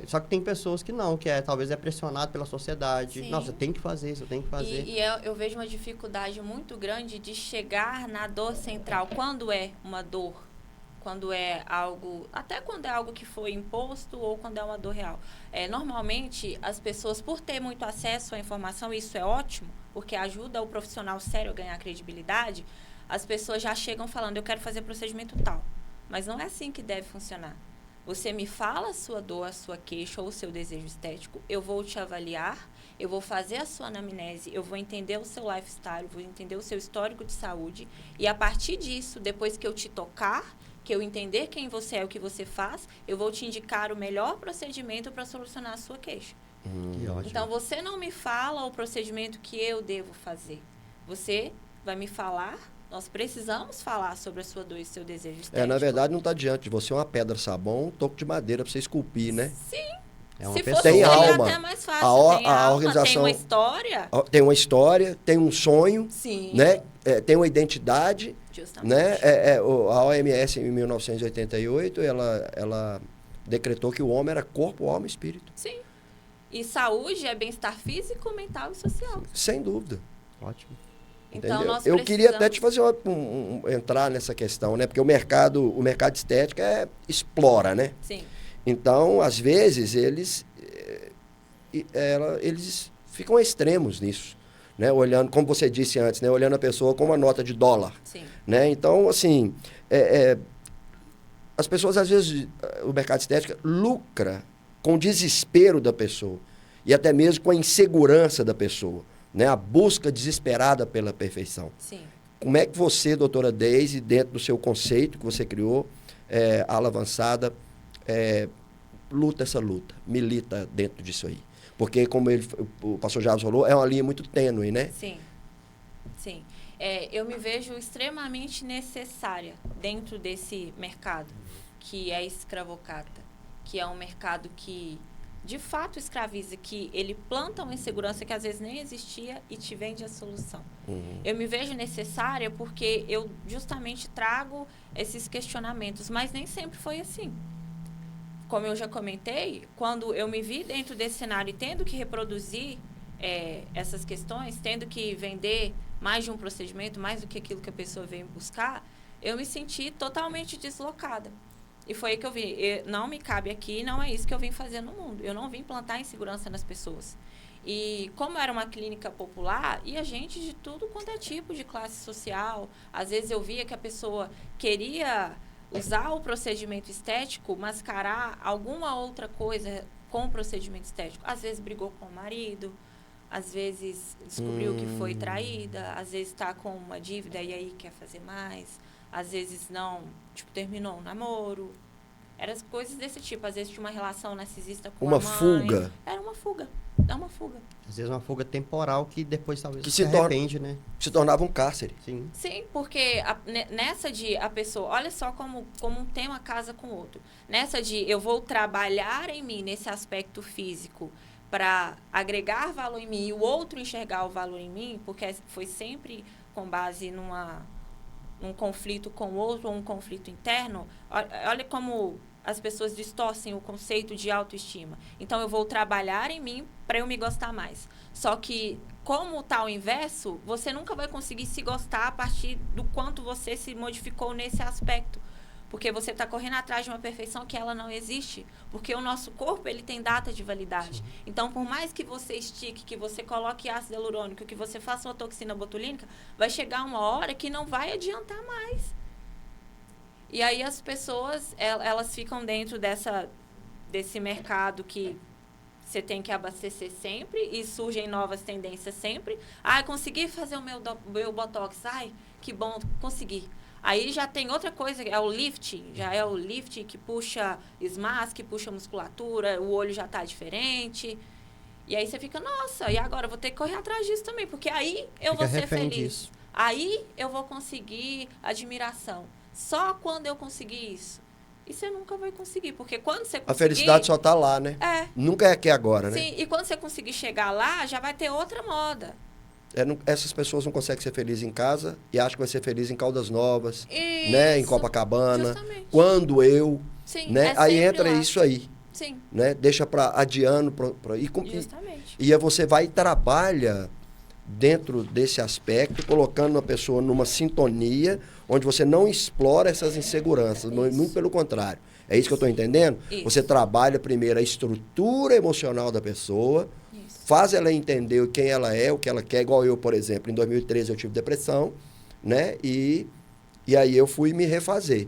só que tem pessoas que não, que talvez é pressionado pela sociedade. Sim. Nossa, tem que fazer isso, tem que fazer. E eu vejo uma dificuldade muito grande de chegar na dor central. Quando é uma dor, quando é algo, até quando é algo que foi imposto ou quando é uma dor real. Normalmente, as pessoas, por ter muito acesso à informação, isso é ótimo, porque ajuda o profissional sério a ganhar credibilidade. As pessoas já chegam falando, eu quero fazer procedimento tal. Mas não é assim que deve funcionar. Você me fala a sua dor, a sua queixa ou o seu desejo estético, eu vou te avaliar, eu vou fazer a sua anamnese, eu vou entender o seu lifestyle, vou entender o seu histórico de saúde. E a partir disso, depois que eu te tocar, que eu entender quem você é e o que você faz, eu vou te indicar o melhor procedimento para solucionar a sua queixa. Que ótimo. Então, você não me fala o procedimento que eu devo fazer. Você vai me falar... Nós precisamos falar sobre a sua dor e seu desejo estético. Na verdade, não está diante de você uma pedra sabão, um toco de madeira para você esculpir, né? Sim. Se fosse tem alma. Até mais fácil. A organização tem uma história. Tem uma história, tem um sonho. Sim. Né? Tem uma identidade. Justamente. Né? A OMS, em 1988, ela decretou que o homem era corpo, alma e espírito. Sim. E saúde é bem-estar físico, mental e social. Sem dúvida. Ótimo. Então, nós eu queria até te fazer entrar nessa questão, né? Porque o mercado de estética explora, né? Sim. Então, às vezes, eles ficam extremos nisso, né? Olhando, como você disse antes, né? Olhando a pessoa como uma nota de dólar. Sim. Né? Então, assim, as pessoas, às vezes, o mercado de estética lucra com o desespero da pessoa e até mesmo com a insegurança da pessoa. Né, a busca desesperada pela perfeição. Sim. Como é que você, doutora Deise, dentro do seu conceito que você criou, ala avançada, luta essa luta, milita dentro disso aí? Porque, como o pastor Jarvis falou, é uma linha muito tênue, né? Sim. Sim. Eu me vejo extremamente necessária dentro desse mercado, que é escravocrata, que é um mercado que, de fato, escraviza, que ele planta uma insegurança que às vezes nem existia e te vende a solução. Eu me vejo necessária porque eu justamente trago esses questionamentos, mas nem sempre foi assim. Como eu já comentei, quando eu me vi dentro desse cenário e tendo que reproduzir essas questões, tendo que vender mais de um procedimento, mais do que aquilo que a pessoa veio buscar, eu me senti totalmente deslocada. E foi aí que eu vi, não me cabe aqui, não é isso que eu vim fazer no mundo. Eu não vim plantar insegurança nas pessoas. E como era uma clínica popular, ia gente de tudo quanto é tipo de classe social. Às vezes eu via que a pessoa queria usar o procedimento estético, mascarar alguma outra coisa com o procedimento estético. Às vezes brigou com o marido, às vezes descobriu que foi traída, às vezes está com uma dívida e aí quer fazer mais, às vezes não, tipo, terminou um namoro. Eram coisas desse tipo. Às vezes tinha uma relação narcisista com a mãe. Uma fuga. Era uma fuga. É uma fuga. Às vezes uma fuga temporal que depois talvez Que se arrepende, né? Se tornava um cárcere. Sim. Sim, porque nessa de a pessoa... Olha só como um tema casa com o outro. Nessa de eu vou trabalhar em mim nesse aspecto físico para agregar valor em mim e o outro enxergar o valor em mim, porque foi sempre com base num conflito com o outro ou um conflito interno. Olha como as pessoas distorcem o conceito de autoestima. Então, eu vou trabalhar em mim para eu me gostar mais. Só que, como está o inverso, você nunca vai conseguir se gostar a partir do quanto você se modificou nesse aspecto. Porque você está correndo atrás de uma perfeição que ela não existe. Porque o nosso corpo, ele tem data de validade. Sim. Então, por mais que você estique, que você coloque ácido hialurônico, que você faça uma toxina botulínica, vai chegar uma hora que não vai adiantar mais. E aí as pessoas, elas ficam dentro desse mercado que você tem que abastecer sempre e surgem novas tendências sempre. Consegui fazer o meu botox. Que bom, consegui. Aí já tem outra coisa, é o lifting. Já é o lifting que puxa SMAS, que puxa musculatura, o olho já está diferente. E aí você fica, nossa, e agora eu vou ter que correr atrás disso também, porque aí eu vou ser feliz. Disso. Aí eu vou conseguir admiração. Só quando eu conseguir isso. E você nunca vai conseguir, porque quando você conseguir... A felicidade só está lá, né? Nunca é aqui agora, né? Sim, e quando você conseguir chegar lá, já vai ter outra moda. Essas pessoas não conseguem ser felizes em casa e acham que vai ser feliz em Caldas Novas, né? Em Copacabana. Justamente. Quando eu... Sim, né? Aí entra lá. isso aí. Sim. Né? Deixa para adiando. Justamente. E aí você vai e trabalha dentro desse aspecto, colocando a pessoa numa sintonia onde você não explora essas inseguranças, muito pelo contrário. É isso que eu estou entendendo? Isso. Você trabalha primeiro a estrutura emocional da pessoa, faz ela entender quem ela é, o que ela quer, igual eu, por exemplo. Em 2013 eu tive depressão, né? E aí eu fui me refazer.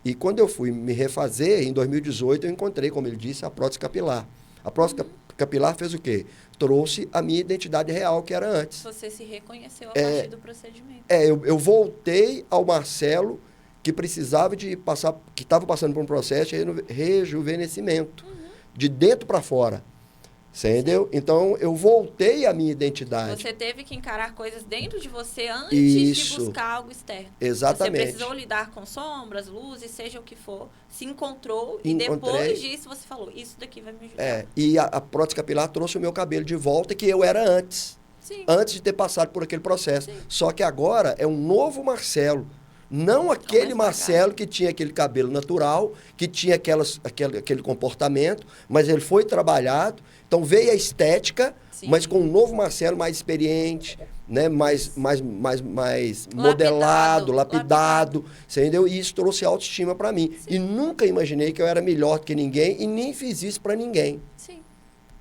E quando eu fui me refazer, em 2018 eu encontrei, como ele disse, a prótese capilar. A prótese capilar fez o quê? Trouxe a minha identidade real, que era antes. Você se reconheceu a partir do procedimento. Eu voltei ao Marcelo, que precisava de passar, que estava passando por um processo de rejuvenescimento, de dentro para fora. Você entendeu? Então, eu voltei à minha identidade. Você teve que encarar coisas dentro de você antes de buscar algo externo. Exatamente. Você precisou lidar com sombras, luzes, seja o que for. Se encontrou e depois disso você falou, isso daqui vai me ajudar. E a prótese capilar trouxe o meu cabelo de volta, que eu era antes. Sim. Antes de ter passado por aquele processo. Sim. Só que agora é um novo Marcelo. Não aquele Marcelo que tinha aquele cabelo natural, que tinha aquele comportamento, mas ele foi trabalhado. Então veio a estética, mas com um novo Marcelo mais experiente, né? mais modelado, lapidado. Você entendeu? E isso trouxe autoestima para mim. Sim. E nunca imaginei que eu era melhor do que ninguém e nem fiz isso para ninguém. Sim.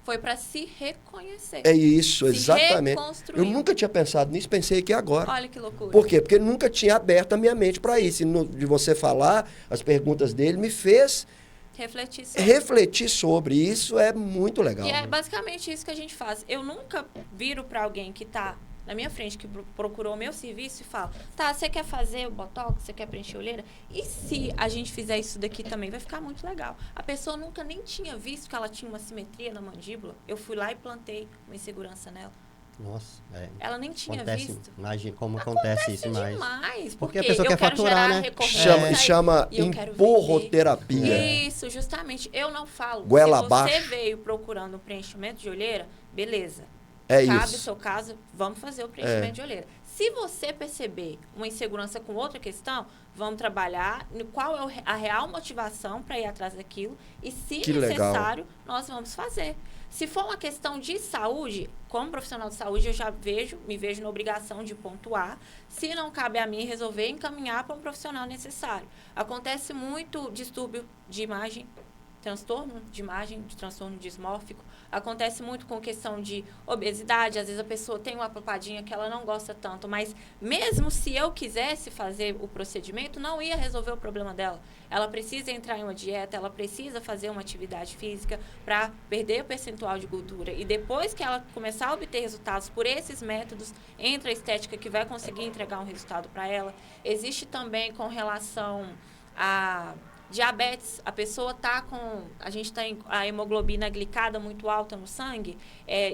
Foi para se reconhecer. É isso, exatamente. Reconstruir. Eu nunca tinha pensado nisso, pensei aqui agora. Olha que loucura. Por quê? Porque nunca tinha aberto a minha mente para isso. E de você falar, as perguntas dele me fez refletir sobre isso. É muito legal. E é basicamente isso que a gente faz. Eu nunca viro para alguém que está na minha frente, que procurou o meu serviço e falo, tá, você quer fazer o botox, você quer preencher a olheira? E se a gente fizer isso daqui também? Vai ficar muito legal. A pessoa nunca nem tinha visto que ela tinha uma simetria na mandíbula. Eu fui lá e plantei uma insegurança nela. Nossa, Ela nem tinha acontece, visto. imagina como acontece isso mais. Demais, Porque a pessoa eu quer quero faturar, gerar né? recorrência Chama e eu quero empurroterapia. Isso, justamente. Eu não falo. Goela Se você abaixo. veio procurando um preenchimento de olheira, beleza. É Cabe isso. o seu caso, vamos fazer o preenchimento de olheira. Se você perceber uma insegurança com outra questão, vamos trabalhar no qual é a real motivação para ir atrás daquilo e, se Que necessário, legal. nós vamos fazer. Se for uma questão de saúde, como profissional de saúde, eu já me vejo na obrigação de pontuar. Se não cabe a mim resolver, encaminhar para um profissional necessário. Acontece muito distúrbio de imagem, transtorno de imagem, de transtorno dismórfico. Acontece muito com questão de obesidade. Às vezes a pessoa tem uma papadinha que ela não gosta tanto, mas mesmo se eu quisesse fazer o procedimento, não ia resolver o problema dela. Ela precisa entrar em uma dieta, ela precisa fazer uma atividade física para perder o percentual de gordura. E depois que ela começar a obter resultados por esses métodos, entra a estética que vai conseguir entregar um resultado para ela. Existe também com relação a diabetes, a pessoa está com... A gente tem a hemoglobina glicada muito alta no sangue,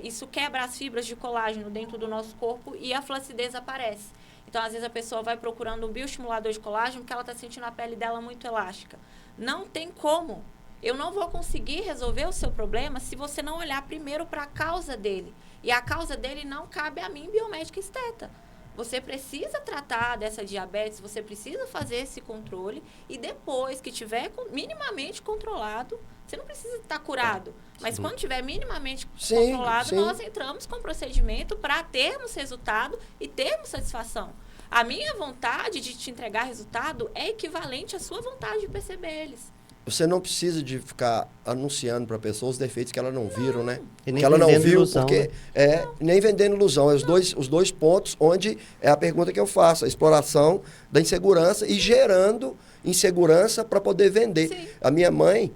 isso quebra as fibras de colágeno dentro do nosso corpo e a flacidez aparece. Então, às vezes, a pessoa vai procurando um bioestimulador de colágeno porque ela está sentindo a pele dela muito elástica. Não tem como. Eu não vou conseguir resolver o seu problema se você não olhar primeiro para a causa dele. E a causa dele não cabe a mim, biomédica esteta. Você precisa tratar dessa diabetes, você precisa fazer esse controle e depois que tiver minimamente controlado, você não precisa estar curado, mas quando tiver minimamente controlado, nós entramos com o procedimento para termos resultado e termos satisfação. A minha vontade de te entregar resultado é equivalente à sua vontade de perceber eles. Você não precisa de ficar anunciando para a pessoa os defeitos que ela não viram, né? E nem que ela não viu, ilusão, porque né? nem vendendo ilusão. É os dois pontos onde é a pergunta que eu faço, a exploração da insegurança e gerando insegurança para poder vender. Sim. A minha mãe,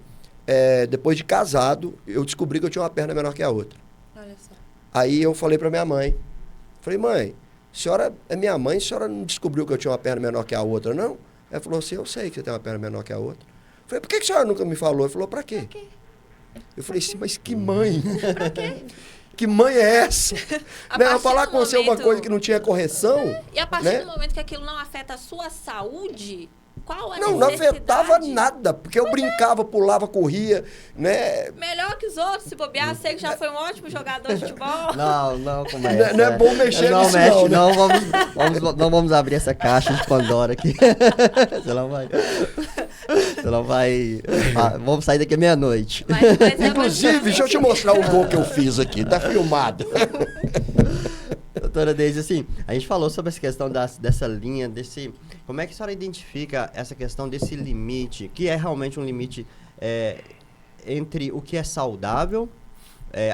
depois de casado, eu descobri que eu tinha uma perna menor que a outra. Olha só. Aí eu falei para minha mãe, mãe, a senhora é minha mãe, a senhora não descobriu que eu tinha uma perna menor que a outra, não? Ela falou assim, eu sei que você tem uma perna menor que a outra. Eu falei, por que a senhora nunca me falou? Ele falou, pra quê? Pra quê? Eu falei assim, mas que mãe? Pra quê? Que mãe é essa? A Falar com você uma coisa que não tinha correção? E a partir né? do momento que aquilo não afeta a sua saúde, qual a Não necessidade? afetava nada, porque eu brincava, pulava, corria, né? Melhor que os outros, se bobear, sei que já foi um ótimo jogador de futebol. Não começa. Não é bom mexer não nisso mexe, não, né? não vamos abrir essa caixa de Pandora aqui. Você não vai... vamos sair daqui à meia-noite. Mas Inclusive, deixa eu te mostrar o gol que eu fiz aqui, tá filmado. Doutora Deise, assim, a gente falou sobre essa questão dessa linha, como é que a senhora identifica essa questão desse limite, que é realmente um limite entre o que é saudável,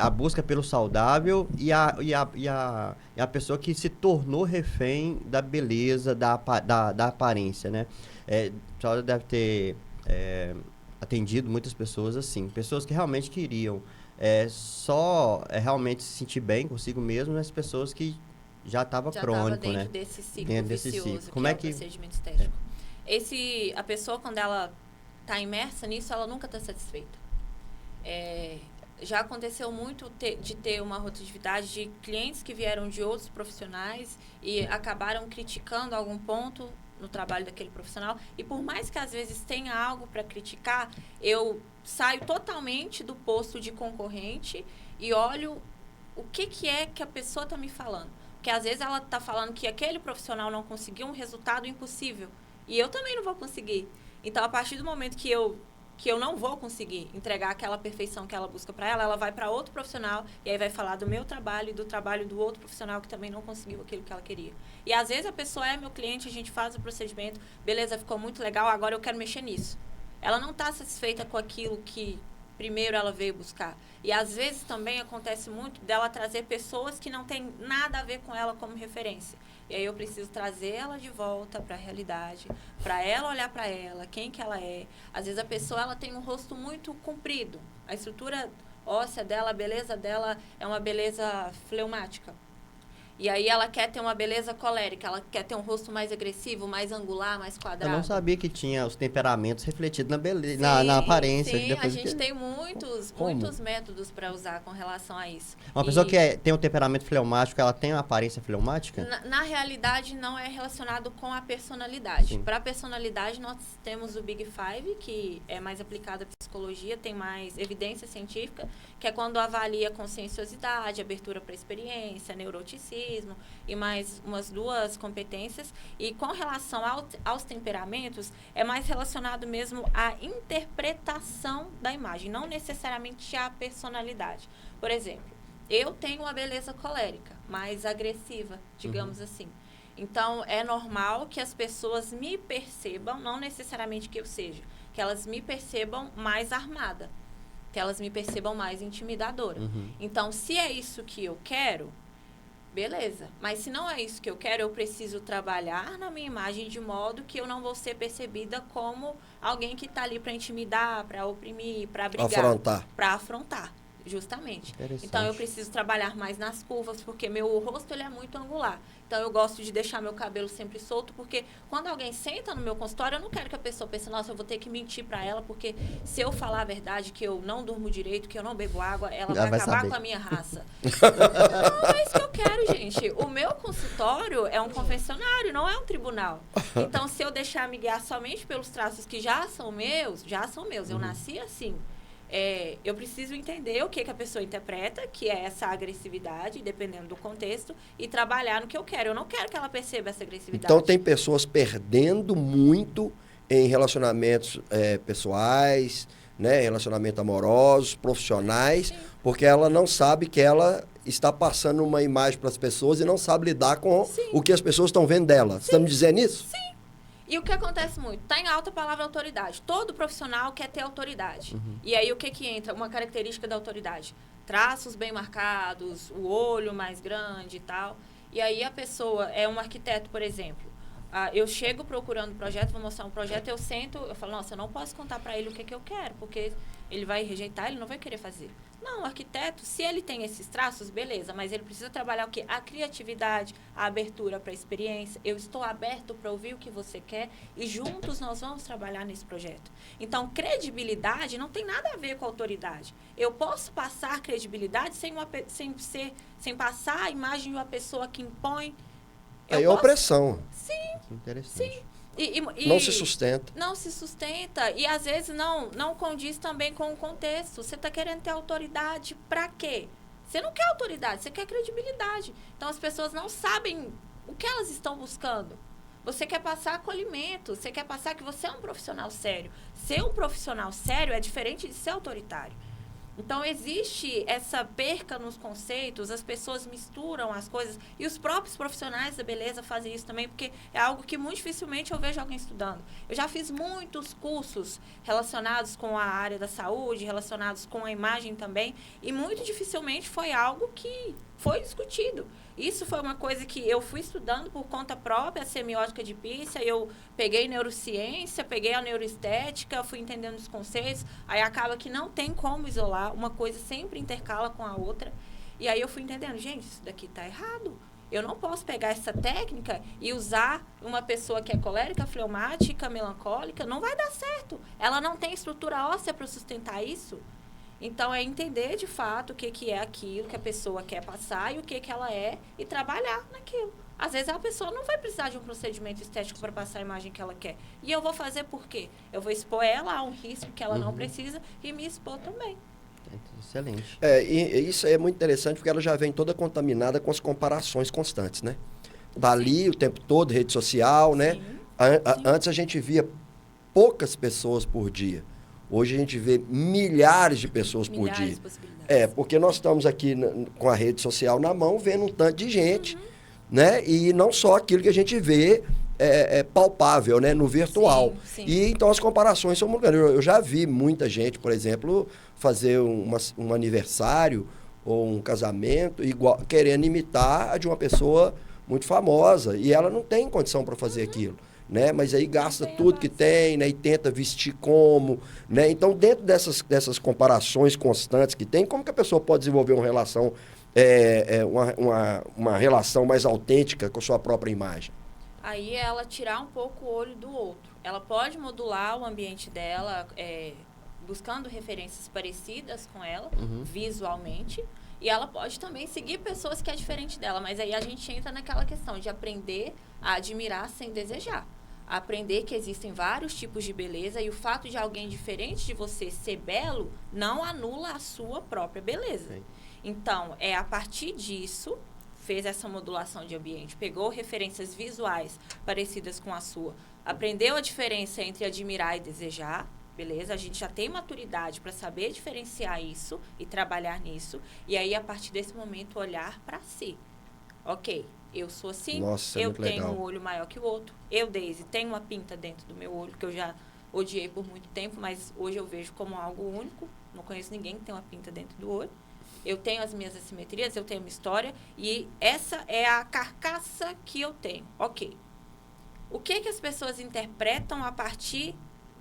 a busca pelo saudável e a pessoa que se tornou refém da beleza, da aparência, né? A senhora deve ter atendido muitas pessoas assim, pessoas que realmente queriam realmente se sentir bem consigo mesmo, as pessoas que já estava crônico, dentro né? desse ciclo Dentro desse vicioso, ciclo. Como é o que... procedimento estético. A pessoa, quando ela está imersa nisso, ela nunca está satisfeita. Já aconteceu muito de ter uma rotatividade de clientes que vieram de outros profissionais e acabaram criticando algum ponto no trabalho daquele profissional. E por mais que às vezes tenha algo para criticar, eu saio totalmente do posto de concorrente e olho o que é que a pessoa está me falando. Porque às vezes ela está falando que aquele profissional não conseguiu um resultado impossível. E eu também não vou conseguir. Então, a partir do momento que eu não vou conseguir entregar aquela perfeição que ela busca para ela vai para outro profissional e aí vai falar do meu trabalho e do trabalho do outro profissional que também não conseguiu aquilo que ela queria. E às vezes a pessoa é meu cliente, a gente faz o procedimento, beleza, ficou muito legal, agora eu quero mexer nisso. Ela não está satisfeita com aquilo que primeiro ela veio buscar. E às vezes também acontece muito dela trazer pessoas que não tem nada a ver com ela como referência. E aí eu preciso trazer ela de volta para a realidade, para ela olhar para ela, quem que ela é. Às vezes a pessoa ela tem um rosto muito comprido. A estrutura óssea dela, a beleza dela é uma beleza fleumática. E aí ela quer ter uma beleza colérica, ela quer ter um rosto mais agressivo, mais angular, mais Eu quadrado. não sabia que tinha os temperamentos refletidos na beleza, Sim, na aparência. sim, Depois a gente que- tem muitos métodos para usar com relação a isso. Uma pessoa que tem um temperamento fleumático, ela tem uma aparência fleumática? Na realidade, não é relacionado com a personalidade. Sim. Para a personalidade, nós temos o Big Five, que é mais aplicado à psicologia, tem mais evidência científica, que é quando avalia conscienciosidade, abertura para experiência, neuroticismo e mais umas 2 competências. E com relação aos temperamentos, é mais relacionado mesmo à interpretação da imagem, não necessariamente à personalidade. Por exemplo, eu tenho uma beleza colérica, mais agressiva, digamos assim. Então, é normal que as pessoas me percebam, não necessariamente que eu seja, que elas me percebam mais armada, que elas me percebam mais intimidadora. Então, se é isso que eu quero, beleza. Mas se não é isso que eu quero, eu preciso trabalhar na minha imagem de modo que eu não vou ser percebida como alguém que está ali para intimidar, para oprimir, para brigar. Afrontar. Para afrontar. Justamente. Interessante. Então, eu preciso trabalhar mais nas curvas, porque meu rosto ele é muito angular. Então, eu gosto de deixar meu cabelo sempre solto, porque quando alguém senta no meu consultório, eu não quero que a pessoa pense, nossa, eu vou ter que mentir para ela, porque se eu falar a verdade, que eu não durmo direito, que eu não bebo água, ela vai acabar saber. com a minha raça. Não é isso que eu quero, gente. O meu consultório é um confessionário, não é um tribunal. Então, se eu deixar me guiar somente pelos traços que já são meus. Eu nasci assim. Eu preciso entender o que a pessoa interpreta, que é essa agressividade, dependendo do contexto, e trabalhar no que eu quero. Eu não quero que ela perceba essa agressividade. Então, tem pessoas perdendo muito em relacionamentos pessoais, né, relacionamentos amorosos, profissionais, Sim. porque ela não sabe que ela está passando uma imagem para as pessoas e não sabe lidar com Sim. o que as pessoas estão vendo dela. Você está me dizendo isso? Sim. E o que acontece muito? Está em alta a palavra autoridade. Todo profissional quer ter autoridade. E aí, o que entra? Uma característica da autoridade. Traços bem marcados, o olho mais grande e tal. E aí, a pessoa é um arquiteto, por exemplo. Eu chego procurando um projeto, vou mostrar um projeto, eu sento, eu falo, nossa, eu não posso contar para ele o que eu quero, porque ele vai rejeitar, ele não vai querer fazer. Não, o arquiteto, se ele tem esses traços, beleza, mas ele precisa trabalhar o quê? A criatividade, a abertura para a experiência. Eu estou aberto para ouvir o que você quer e juntos nós vamos trabalhar nesse projeto. Então, credibilidade não tem nada a ver com autoridade. Eu posso passar credibilidade sem passar a imagem de uma pessoa que impõe. Aí é opressão. Sim. Interessante. Sim. E Não se sustenta. Não se sustenta. E às vezes não condiz também com o contexto. Você está querendo ter autoridade para quê? Você não quer autoridade, você quer credibilidade. Então as pessoas não sabem o que elas estão buscando. Você quer passar acolhimento, você quer passar que você é um profissional sério. Ser um profissional sério é diferente de ser autoritário. Então, existe essa perca nos conceitos, as pessoas misturam as coisas, e os próprios profissionais da beleza fazem isso também, porque é algo que muito dificilmente eu vejo alguém estudando. Eu já fiz muitos cursos relacionados com a área da saúde, relacionados com a imagem também, e muito dificilmente foi algo que foi discutido. Isso foi uma coisa que eu fui estudando por conta própria, a semiótica de Pícia, eu peguei neurociência, peguei a neuroestética, fui entendendo os conceitos, aí acaba que não tem como isolar, uma coisa sempre intercala com a outra, e aí eu fui entendendo, gente, isso daqui tá errado. Eu não posso pegar essa técnica e usar uma pessoa que é colérica, fleumática, melancólica, não vai dar certo. Ela não tem estrutura óssea para sustentar isso. Então, é entender, de fato, o que é aquilo que a pessoa quer passar e o que ela é e trabalhar naquilo. Às vezes, a pessoa não vai precisar de um procedimento estético para passar a imagem que ela quer. E eu vou fazer por quê? Eu vou expor ela a um risco que ela não precisa e me expor também. Excelente. E isso é muito interessante porque ela já vem toda contaminada com as comparações constantes, né? Tá ali o tempo todo, rede social, né? Sim. Antes a gente via poucas pessoas por dia. Hoje a gente vê milhares de pessoas por dia. Milhares de possibilidades. Porque nós estamos aqui com a rede social na mão, vendo um tanto de gente, né? E não só aquilo que a gente vê palpável, né? No virtual. Sim, sim. E então as comparações são muito grandes. Eu já vi muita gente, por exemplo, fazer um aniversário ou um casamento igual, querendo imitar a de uma pessoa muito famosa. E ela não tem condição para fazer aquilo. Né? Mas aí gasta tudo que tem, né? E tenta vestir como, né? Então, dentro dessas comparações constantes que tem, como que a pessoa pode desenvolver uma relação uma relação mais autêntica com a sua própria imagem? Aí ela tirar um pouco o olho do outro. Ela pode modular o ambiente dela, buscando referências parecidas com ela, visualmente. E ela pode também seguir pessoas que é diferente dela. Mas aí a gente entra naquela questão de aprender a admirar sem desejar. Aprender que existem vários tipos de beleza e o fato de alguém diferente de você ser belo não anula a sua própria beleza. Sim. Então, a partir disso, fez essa modulação de ambiente, pegou referências visuais parecidas com a sua, aprendeu a diferença entre admirar e desejar, beleza? A gente já tem maturidade para saber diferenciar isso e trabalhar nisso. E aí, a partir desse momento, olhar para si. Ok, eu sou assim, Nossa, eu tenho legal. um olho maior que o outro. Eu, Daisy, tenho uma pinta dentro do meu olho, que eu já odiei por muito tempo, mas hoje eu vejo como algo único. Não conheço ninguém que tem uma pinta dentro do olho. Eu tenho as minhas assimetrias, eu tenho uma história, e essa é a carcaça que eu tenho. Ok. O que as pessoas interpretam a partir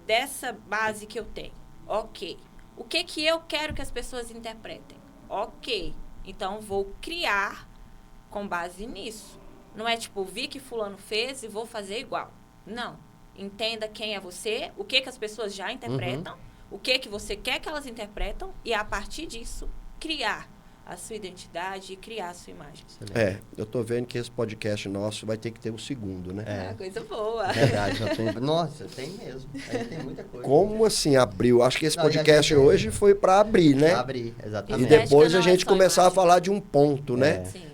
dessa base que eu tenho? Ok. O que eu quero que as pessoas interpretem? Ok. Então, vou criar com base nisso. Não é tipo, vi que fulano fez e vou fazer igual. Não. Entenda quem é você, o que as pessoas já interpretam, o que você quer que elas interpretam, e a partir disso, criar a sua identidade e criar a sua imagem. Eu tô vendo que esse podcast nosso vai ter que ter um segundo, né? Coisa boa. Verdade, nossa, tem mesmo. Aí tem muita coisa. Como assim abriu? Acho que esse podcast hoje foi para abrir, né? Abrir, exatamente. E depois a não é gente só começar a imagem. falar de um ponto, né? Sim.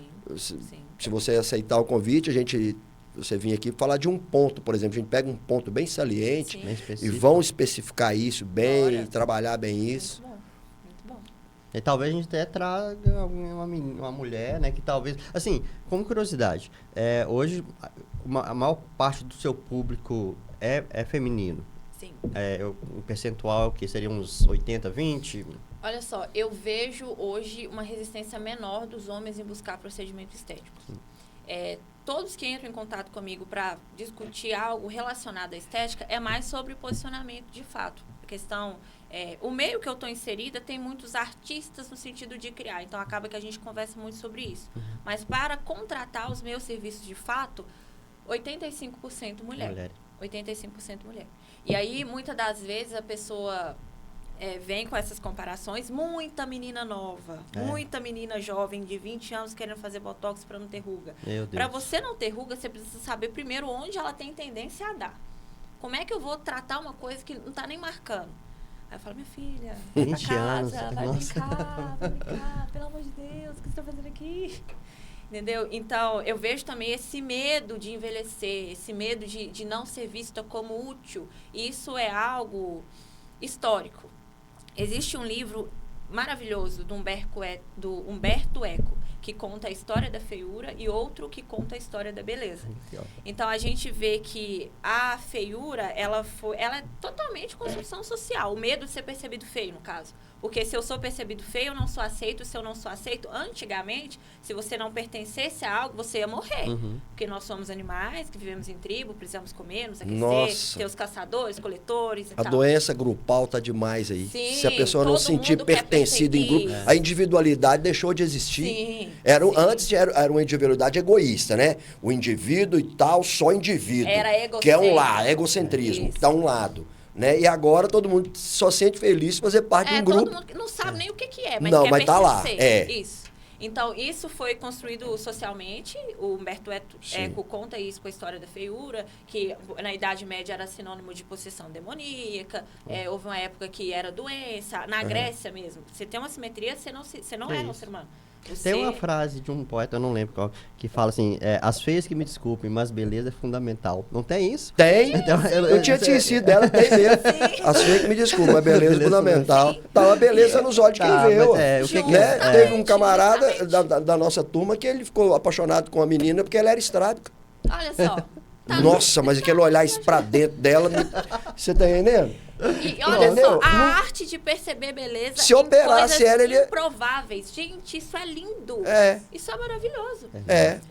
Se você aceitar o convite, você vir aqui falar de um ponto, por exemplo. A gente pega um ponto bem saliente Bem e específico. vão especificar isso bem, Bora. trabalhar bem isso. Muito bom. E talvez a gente até traga uma mulher, né, que talvez... Assim, como curiosidade, hoje a maior parte do seu público é feminino. Sim. O percentual é o quê? Seria uns 80, 20? Olha só, eu vejo hoje uma resistência menor dos homens em buscar procedimentos estéticos. Todos que entram em contato comigo para discutir algo relacionado à estética é mais sobre posicionamento de fato. A questão, o meio que eu estou inserida tem muitos artistas no sentido de criar, então acaba que a gente conversa muito sobre isso. Mas para contratar os meus serviços de fato, 85% mulher. 85% mulher. E aí, muitas das vezes, a pessoa vem com essas comparações. Muita menina nova, muita menina jovem de 20 anos querendo fazer botox para não ter ruga. Para você não ter ruga, você precisa saber primeiro onde ela tem tendência a dar. Como é que eu vou tratar uma coisa que não está nem marcando? Aí eu falo, minha filha, vai pra casa, vai brincar, pelo amor de Deus, o que você está fazendo aqui? Entendeu? Então, eu vejo também esse medo de envelhecer, esse medo de não ser vista como útil. Isso é algo histórico. Existe um livro maravilhoso do Humberto Eco, que conta a história da feiura, e outro que conta a história da beleza. Então, a gente vê que a feiura, ela é totalmente construção social. O medo de ser percebido feio, no caso. Porque se eu sou percebido feio, eu não sou aceito. Se eu não sou aceito, antigamente, se você não pertencesse a algo, você ia morrer. Porque nós somos animais que vivemos em tribo, precisamos comer, nos aquecer, ter os caçadores, coletores e A tal. doença grupal tá demais aí. Sim, se a pessoa não todo se sentir mundo quer pertencida em grupo, perseguir. a individualidade deixou de existir. Sim, Antes era uma individualidade egoísta, né? O indivíduo e tal, só indivíduo. Era que é um Isso. egocentrismo, que tá um lado. Né? E agora todo mundo só sente feliz de fazer parte de um grupo. Todo mundo não sabe nem o que é, mas não, quer mas tá lá. pertencer. Isso. Então, isso foi construído socialmente. O Humberto Eco conta isso com a história da feiura, que na Idade Média era sinônimo de possessão demoníaca. Houve uma época que era doença. Na Grécia mesmo. Você tem uma simetria, você não era um ser humano. Tem uma frase de um poeta, eu não lembro qual, que fala assim, as feias que me desculpem, mas beleza é fundamental. Não tem isso? Tem. Então, eu tinha esquecido dela, tem mesmo. As feias que me desculpem, mas beleza é fundamental. Tá uma beleza nos olhos de quem vê. Teve um camarada da nossa turma que ele ficou apaixonado com a menina porque ela era estrábica. Olha só. Nossa, mas aquele olhar pra dentro dela, você tá entendendo? E olha Entendeu? só, a Não- arte de perceber beleza Se em operasse coisas ela, ele- improváveis. Gente, isso é lindo. É. Isso é maravilhoso.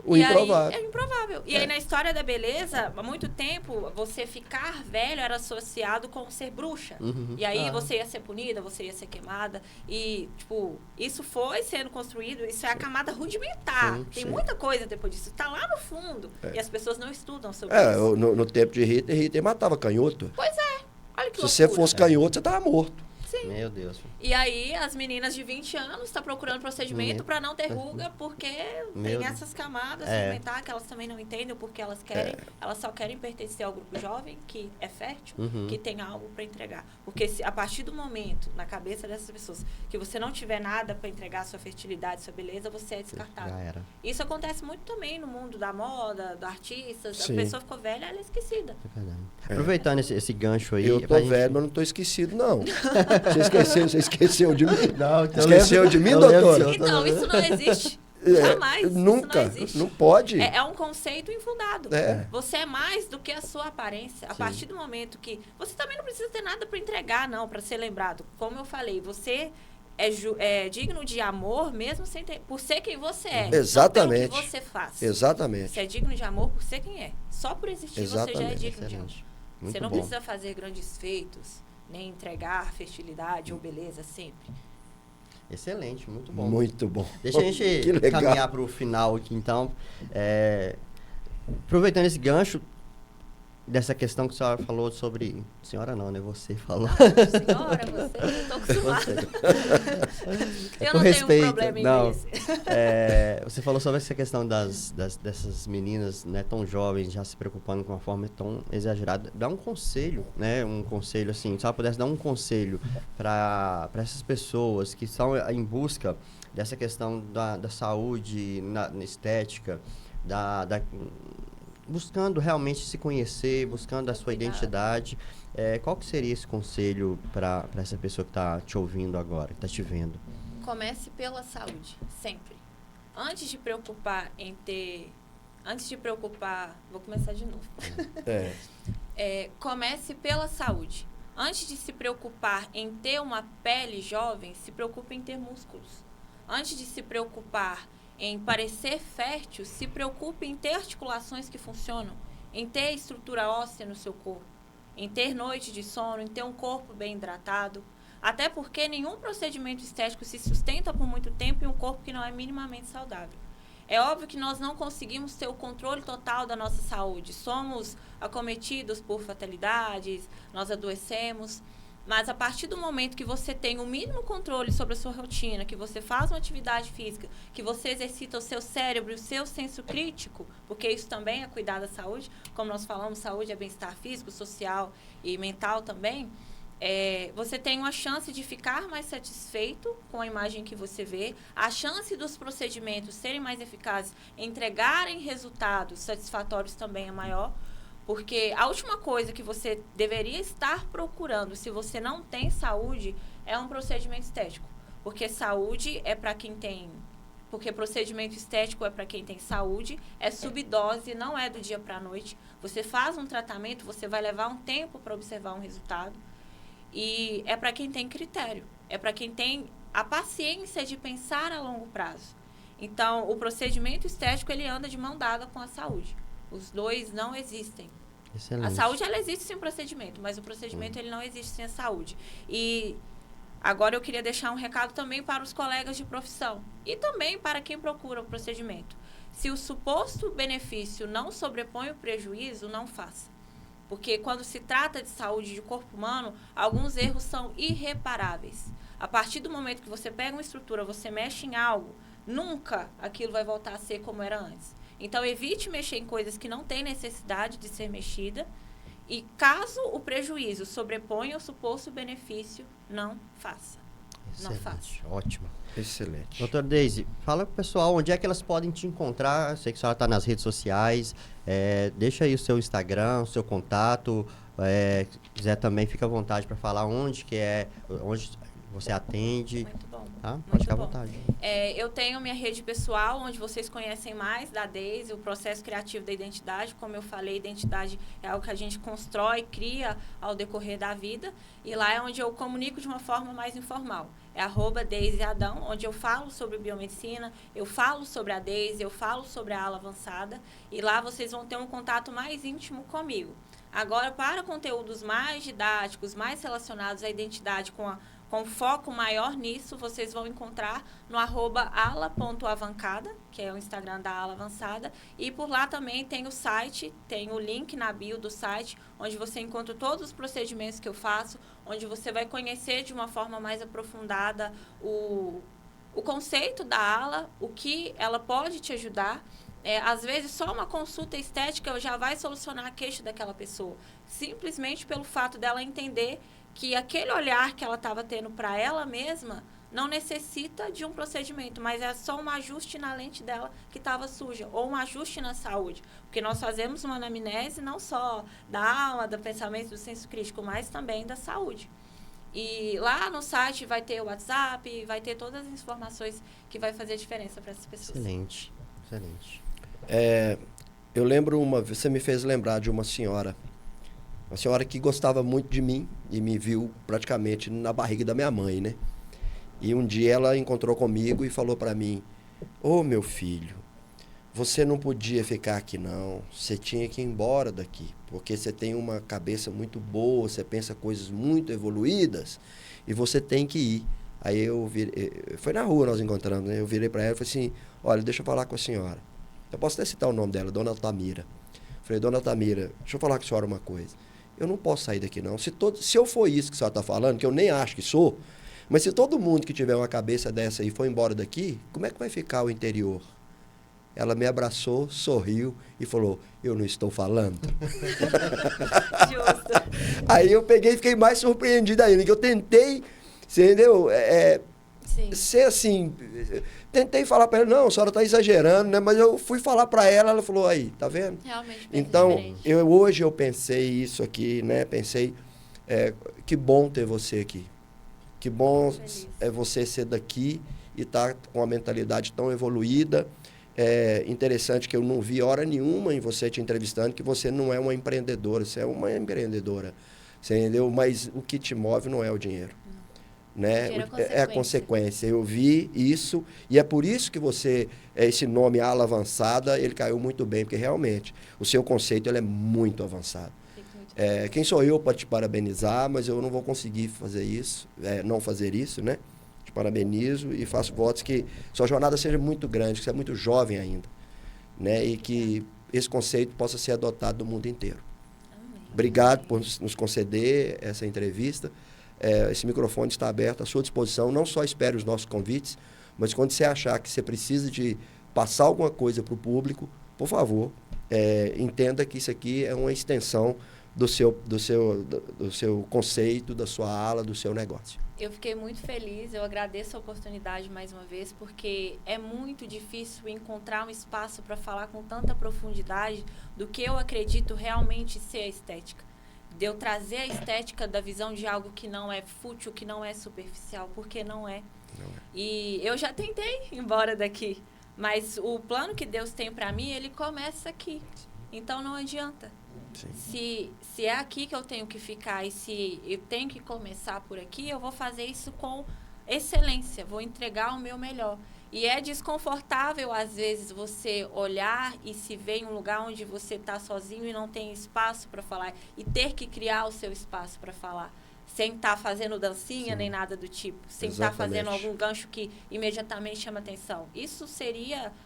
O E improvável. aí, é improvável. E aí, na história da beleza, há muito tempo, você ficar velho era associado com ser bruxa. E aí, você ia ser punida, você ia ser queimada. E, tipo, isso foi sendo construído, isso é a camada rudimentar. Tem muita coisa depois disso. Tá lá no fundo. E as pessoas não estudam sobre isso. No tempo de Hitler matava canhoto. Pois é. Olha que Se você loucura. fosse canhoto, você tava morto. Sim. Meu Deus. E aí, as meninas de 20 anos estão procurando procedimento para não ter ruga, porque tem essas camadas alimentar que elas também não entendem o porquê elas querem. Elas só querem pertencer ao grupo jovem, que é fértil, que tem algo para entregar. Porque a partir do momento, na cabeça dessas pessoas, que você não tiver nada para entregar sua fertilidade, sua beleza, você é descartado. Já era. Isso acontece muito também no mundo da moda, do artista. Sim. A pessoa ficou velha, ela é esquecida. É verdade. Aproveitando esse gancho aí. Eu tô pra gente- velho, mas não tô esquecido, não. Você esqueceu de mim? Não, então Esqueceu de mim, eu lembro doutora? do seu, Então, isso não existe. É, Jamais. Isso nunca. não existe. Não pode. É um conceito infundado. É. Você é mais do que a sua aparência. A partir do momento que... Você também não precisa ter nada para entregar, não, para ser lembrado. Como eu falei, você é digno de amor mesmo sem ter, por ser quem você é. Exatamente. Não pelo que você faz. Exatamente. Você é digno de amor por ser quem é. Só por existir você já é Exatamente. digno de amor. Excelente. Muito Você não bom. precisa fazer grandes feitos, nem entregar fertilidade ou beleza sempre. Excelente, muito bom. Muito bom. Deixa a Que gente legal. caminhar para o final aqui, então. Aproveitando esse gancho dessa questão que a senhora falou sobre... Senhora não, né? Você falou. Senhora, você, eu estou acostumada. Eu não tenho um problema em não. isso. Você falou sobre essa questão dessas meninas, né, tão jovens, já se preocupando com uma forma tão exagerada. Dá um conselho, né? Um conselho assim, se ela pudesse dar um conselho para essas pessoas que estão em busca dessa questão da saúde, na estética, buscando realmente se conhecer, buscando a sua identidade. Qual que seria esse conselho para essa pessoa que está te ouvindo agora, que está te vendo? Comece pela saúde, sempre. Antes de preocupar em ter... Antes de preocupar... Vou começar de novo. Comece pela saúde. Antes de se preocupar em ter uma pele jovem, se preocupe em ter músculos. Antes de se preocupar em parecer fértil, se preocupe em ter articulações que funcionam, em ter estrutura óssea no seu corpo, em ter noite de sono, em ter um corpo bem hidratado. Até porque nenhum procedimento estético se sustenta por muito tempo em um corpo que não é minimamente saudável. É óbvio que nós não conseguimos ter o controle total da nossa saúde. Somos acometidos por fatalidades, nós adoecemos. Mas a partir do momento que você tem o mínimo controle sobre a sua rotina, que você faz uma atividade física, que você exercita o seu cérebro e o seu senso crítico, porque isso também é cuidar da saúde, como nós falamos, saúde é bem-estar físico, social e mental também, você tem uma chance de ficar mais satisfeito com a imagem que você vê, a chance dos procedimentos serem mais eficazes, entregarem resultados satisfatórios também é maior. Porque a última coisa que você deveria estar procurando, se você não tem saúde, é um procedimento estético. Porque saúde é para quem tem... Porque procedimento estético é para quem tem saúde, é subdose, não é do dia para a noite. Você faz um tratamento, você vai levar um tempo para observar um resultado. E é para quem tem critério. É para quem tem a paciência de pensar a longo prazo. Então, o procedimento estético, ele anda de mão dada com a saúde. Os dois não existem. Excelente. A saúde, ela existe sem o procedimento, mas o procedimento, ele não existe sem a saúde. E agora eu queria deixar um recado também para os colegas de profissão e também para quem procura o procedimento. Se o suposto benefício não sobrepõe o prejuízo, não faça. Porque quando se trata de saúde de corpo humano, alguns erros são irreparáveis. A partir do momento que você pega uma estrutura, você mexe em algo, nunca aquilo vai voltar a ser como era antes. Então, evite mexer em coisas que não têm necessidade de ser mexida. E caso o prejuízo sobreponha o suposto benefício, não faça. Não Excelente. faça. Ótimo. Excelente. Doutora Deise, fala pro pessoal onde é que elas podem te encontrar. Eu sei que a senhora está nas redes sociais. Deixa aí o seu Instagram, o seu contato. Se quiser também, fica à vontade para falar onde você atende. Muito bom. tá? Pode Muito ficar à bom. vontade. Eu tenho minha rede pessoal, onde vocês conhecem mais da Daisy, o processo criativo da identidade. Como eu falei, identidade é algo que a gente constrói, cria ao decorrer da vida. E lá é onde eu comunico de uma forma mais informal. É @DaisyAdão, onde eu falo sobre biomedicina, eu falo sobre a Daisy, eu falo sobre a ala avançada. E lá vocês vão ter um contato mais íntimo comigo. Agora, para conteúdos mais didáticos, mais relacionados à identidade, com foco maior nisso, vocês vão encontrar no @ala.avancada, que é o Instagram da Ala Avançada. E por lá também tem o site, tem o link na bio do site, onde você encontra todos os procedimentos que eu faço, onde você vai conhecer de uma forma mais aprofundada o conceito da ala, o que ela pode te ajudar. Às vezes, só uma consulta estética já vai solucionar a queixa daquela pessoa. Simplesmente pelo fato dela entender que aquele olhar que ela estava tendo para ela mesma não necessita de um procedimento, mas é só um ajuste na lente dela que estava suja, ou um ajuste na saúde. Porque nós fazemos uma anamnese não só da alma, do pensamento, do senso crítico, mas também da saúde. E lá no site vai ter o WhatsApp, vai ter todas as informações que vai fazer diferença para essas pessoas. Excelente, excelente. Eu lembro você me fez lembrar de uma senhora que gostava muito de mim e me viu praticamente na barriga da minha mãe, né? E um dia ela encontrou comigo e falou para mim: "Ô, meu filho, você não podia ficar aqui não, você tinha que ir embora daqui, porque você tem uma cabeça muito boa, você pensa coisas muito evoluídas e você tem que ir." Aí foi na rua nós encontramos, né? Eu virei para ela e falei assim: "Olha, deixa eu falar com a senhora." Eu posso até citar o nome dela, Dona Altamira. Falei: "Dona Altamira, deixa eu falar com a senhora uma coisa. Eu não posso sair daqui não. Se eu for isso que a senhora está falando, que eu nem acho que sou, mas se todo mundo que tiver uma cabeça dessa aí for embora daqui, como é que vai ficar o interior?" Ela me abraçou, sorriu e falou: "Eu não estou falando." Justo. Aí eu peguei e fiquei mais surpreendido ainda, que eu tentei, você entendeu? Sim. Ser assim, tentei falar para ela: "Não, a senhora está exagerando", né? Mas eu fui falar para ela, ela falou: "Aí, tá vendo?" Realmente Então, diferente. hoje eu pensei isso aqui, né? Pensei, que bom ter você aqui. Que bom é você ser daqui e estar com uma mentalidade tão evoluída. É interessante que eu não vi hora nenhuma em você te entrevistando que você não é uma empreendedora, você é uma empreendedora. Você entendeu? Mas o que te move não é o dinheiro. Né? É a consequência. Eu vi isso e é por isso que esse nome Ala Avançada, ele caiu muito bem, porque realmente o seu conceito ele é muito avançado. Quem sou eu para te parabenizar, mas eu não vou conseguir fazer isso, não fazer isso, né? Te parabenizo e faço votos que sua jornada seja muito grande, que você é muito jovem ainda, né? E que esse conceito possa ser adotado no mundo inteiro. Amém. Obrigado por nos conceder essa entrevista. Esse microfone está aberto à sua disposição. Não só espere os nossos convites, mas quando você achar que você precisa de passar alguma coisa para o público, por favor, entenda que isso aqui é uma extensão do seu conceito, da sua ala, do seu negócio. Eu fiquei muito feliz, eu agradeço a oportunidade mais uma vez, porque é muito difícil encontrar um espaço para falar com tanta profundidade do que eu acredito realmente ser a estética. De eu trazer a estética da visão de algo que não é fútil, que não é superficial, porque não é. Não é. E eu já tentei ir embora daqui, mas o plano que Deus tem para mim, ele começa aqui. Então não adianta. Sim. Se é aqui que eu tenho que ficar e se eu tenho que começar por aqui, eu vou fazer isso com excelência, vou entregar o meu melhor. E é desconfortável, às vezes, você olhar e se ver em um lugar onde você está sozinho e não tem espaço para falar. E ter que criar o seu espaço para falar. Sem estar fazendo dancinha, nem nada do tipo. Sem estar fazendo algum gancho que imediatamente chama atenção. Isso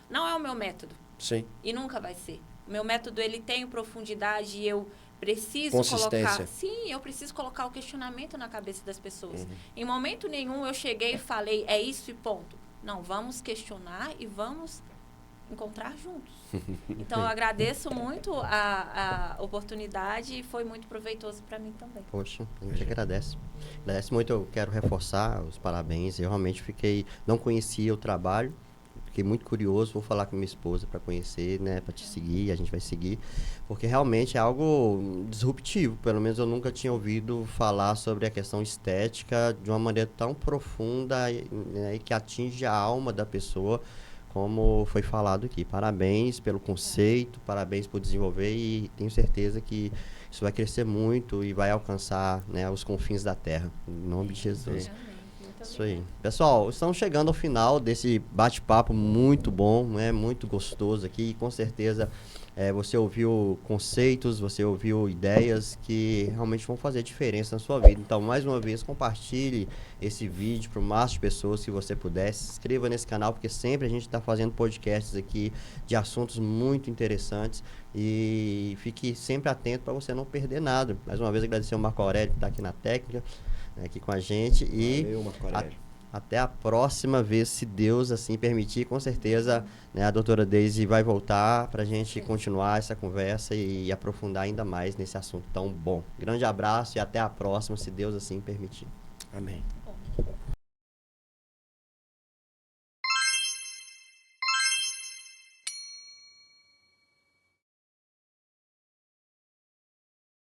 não é o meu método. Sim. E nunca vai ser. O meu método, ele tem profundidade e eu preciso colocar... Sim, eu preciso colocar o questionamento na cabeça das pessoas. Uhum. Em momento nenhum eu cheguei e falei, é isso e ponto. Não, vamos questionar e vamos encontrar juntos. Então, eu agradeço muito a oportunidade e foi muito proveitoso para mim também. Poxa, a gente agradece. Agradece muito, eu quero reforçar os parabéns. Eu realmente não conhecia o trabalho fiquei muito curioso, vou falar com minha esposa para conhecer, né, para te seguir, a gente vai seguir, porque realmente é algo disruptivo, pelo menos eu nunca tinha ouvido falar sobre a questão estética de uma maneira tão profunda, né, e que atinge a alma da pessoa, como foi falado aqui. Parabéns pelo conceito, parabéns por desenvolver e tenho certeza que isso vai crescer muito e vai alcançar, né, os confins da terra. Em nome de Jesus. Isso aí. Pessoal, estamos chegando ao final desse bate-papo muito bom, né, muito gostoso aqui. E com certeza você ouviu conceitos, você ouviu ideias que realmente vão fazer diferença na sua vida. Então, mais uma vez, compartilhe esse vídeo para o máximo de pessoas que você puder. Se inscreva nesse canal, porque sempre a gente está fazendo podcasts aqui de assuntos muito interessantes. E fique sempre atento para você não perder nada. Mais uma vez, agradecer ao Marco Aurélio que está aqui na técnica, né, aqui com a gente. E Valeu, Marco Aurélio. até a próxima vez, se Deus assim permitir. Com certeza, né, a doutora Deise vai voltar para a gente continuar essa conversa e aprofundar ainda mais nesse assunto tão bom. Grande abraço e até a próxima, se Deus assim permitir. Amém. Bom.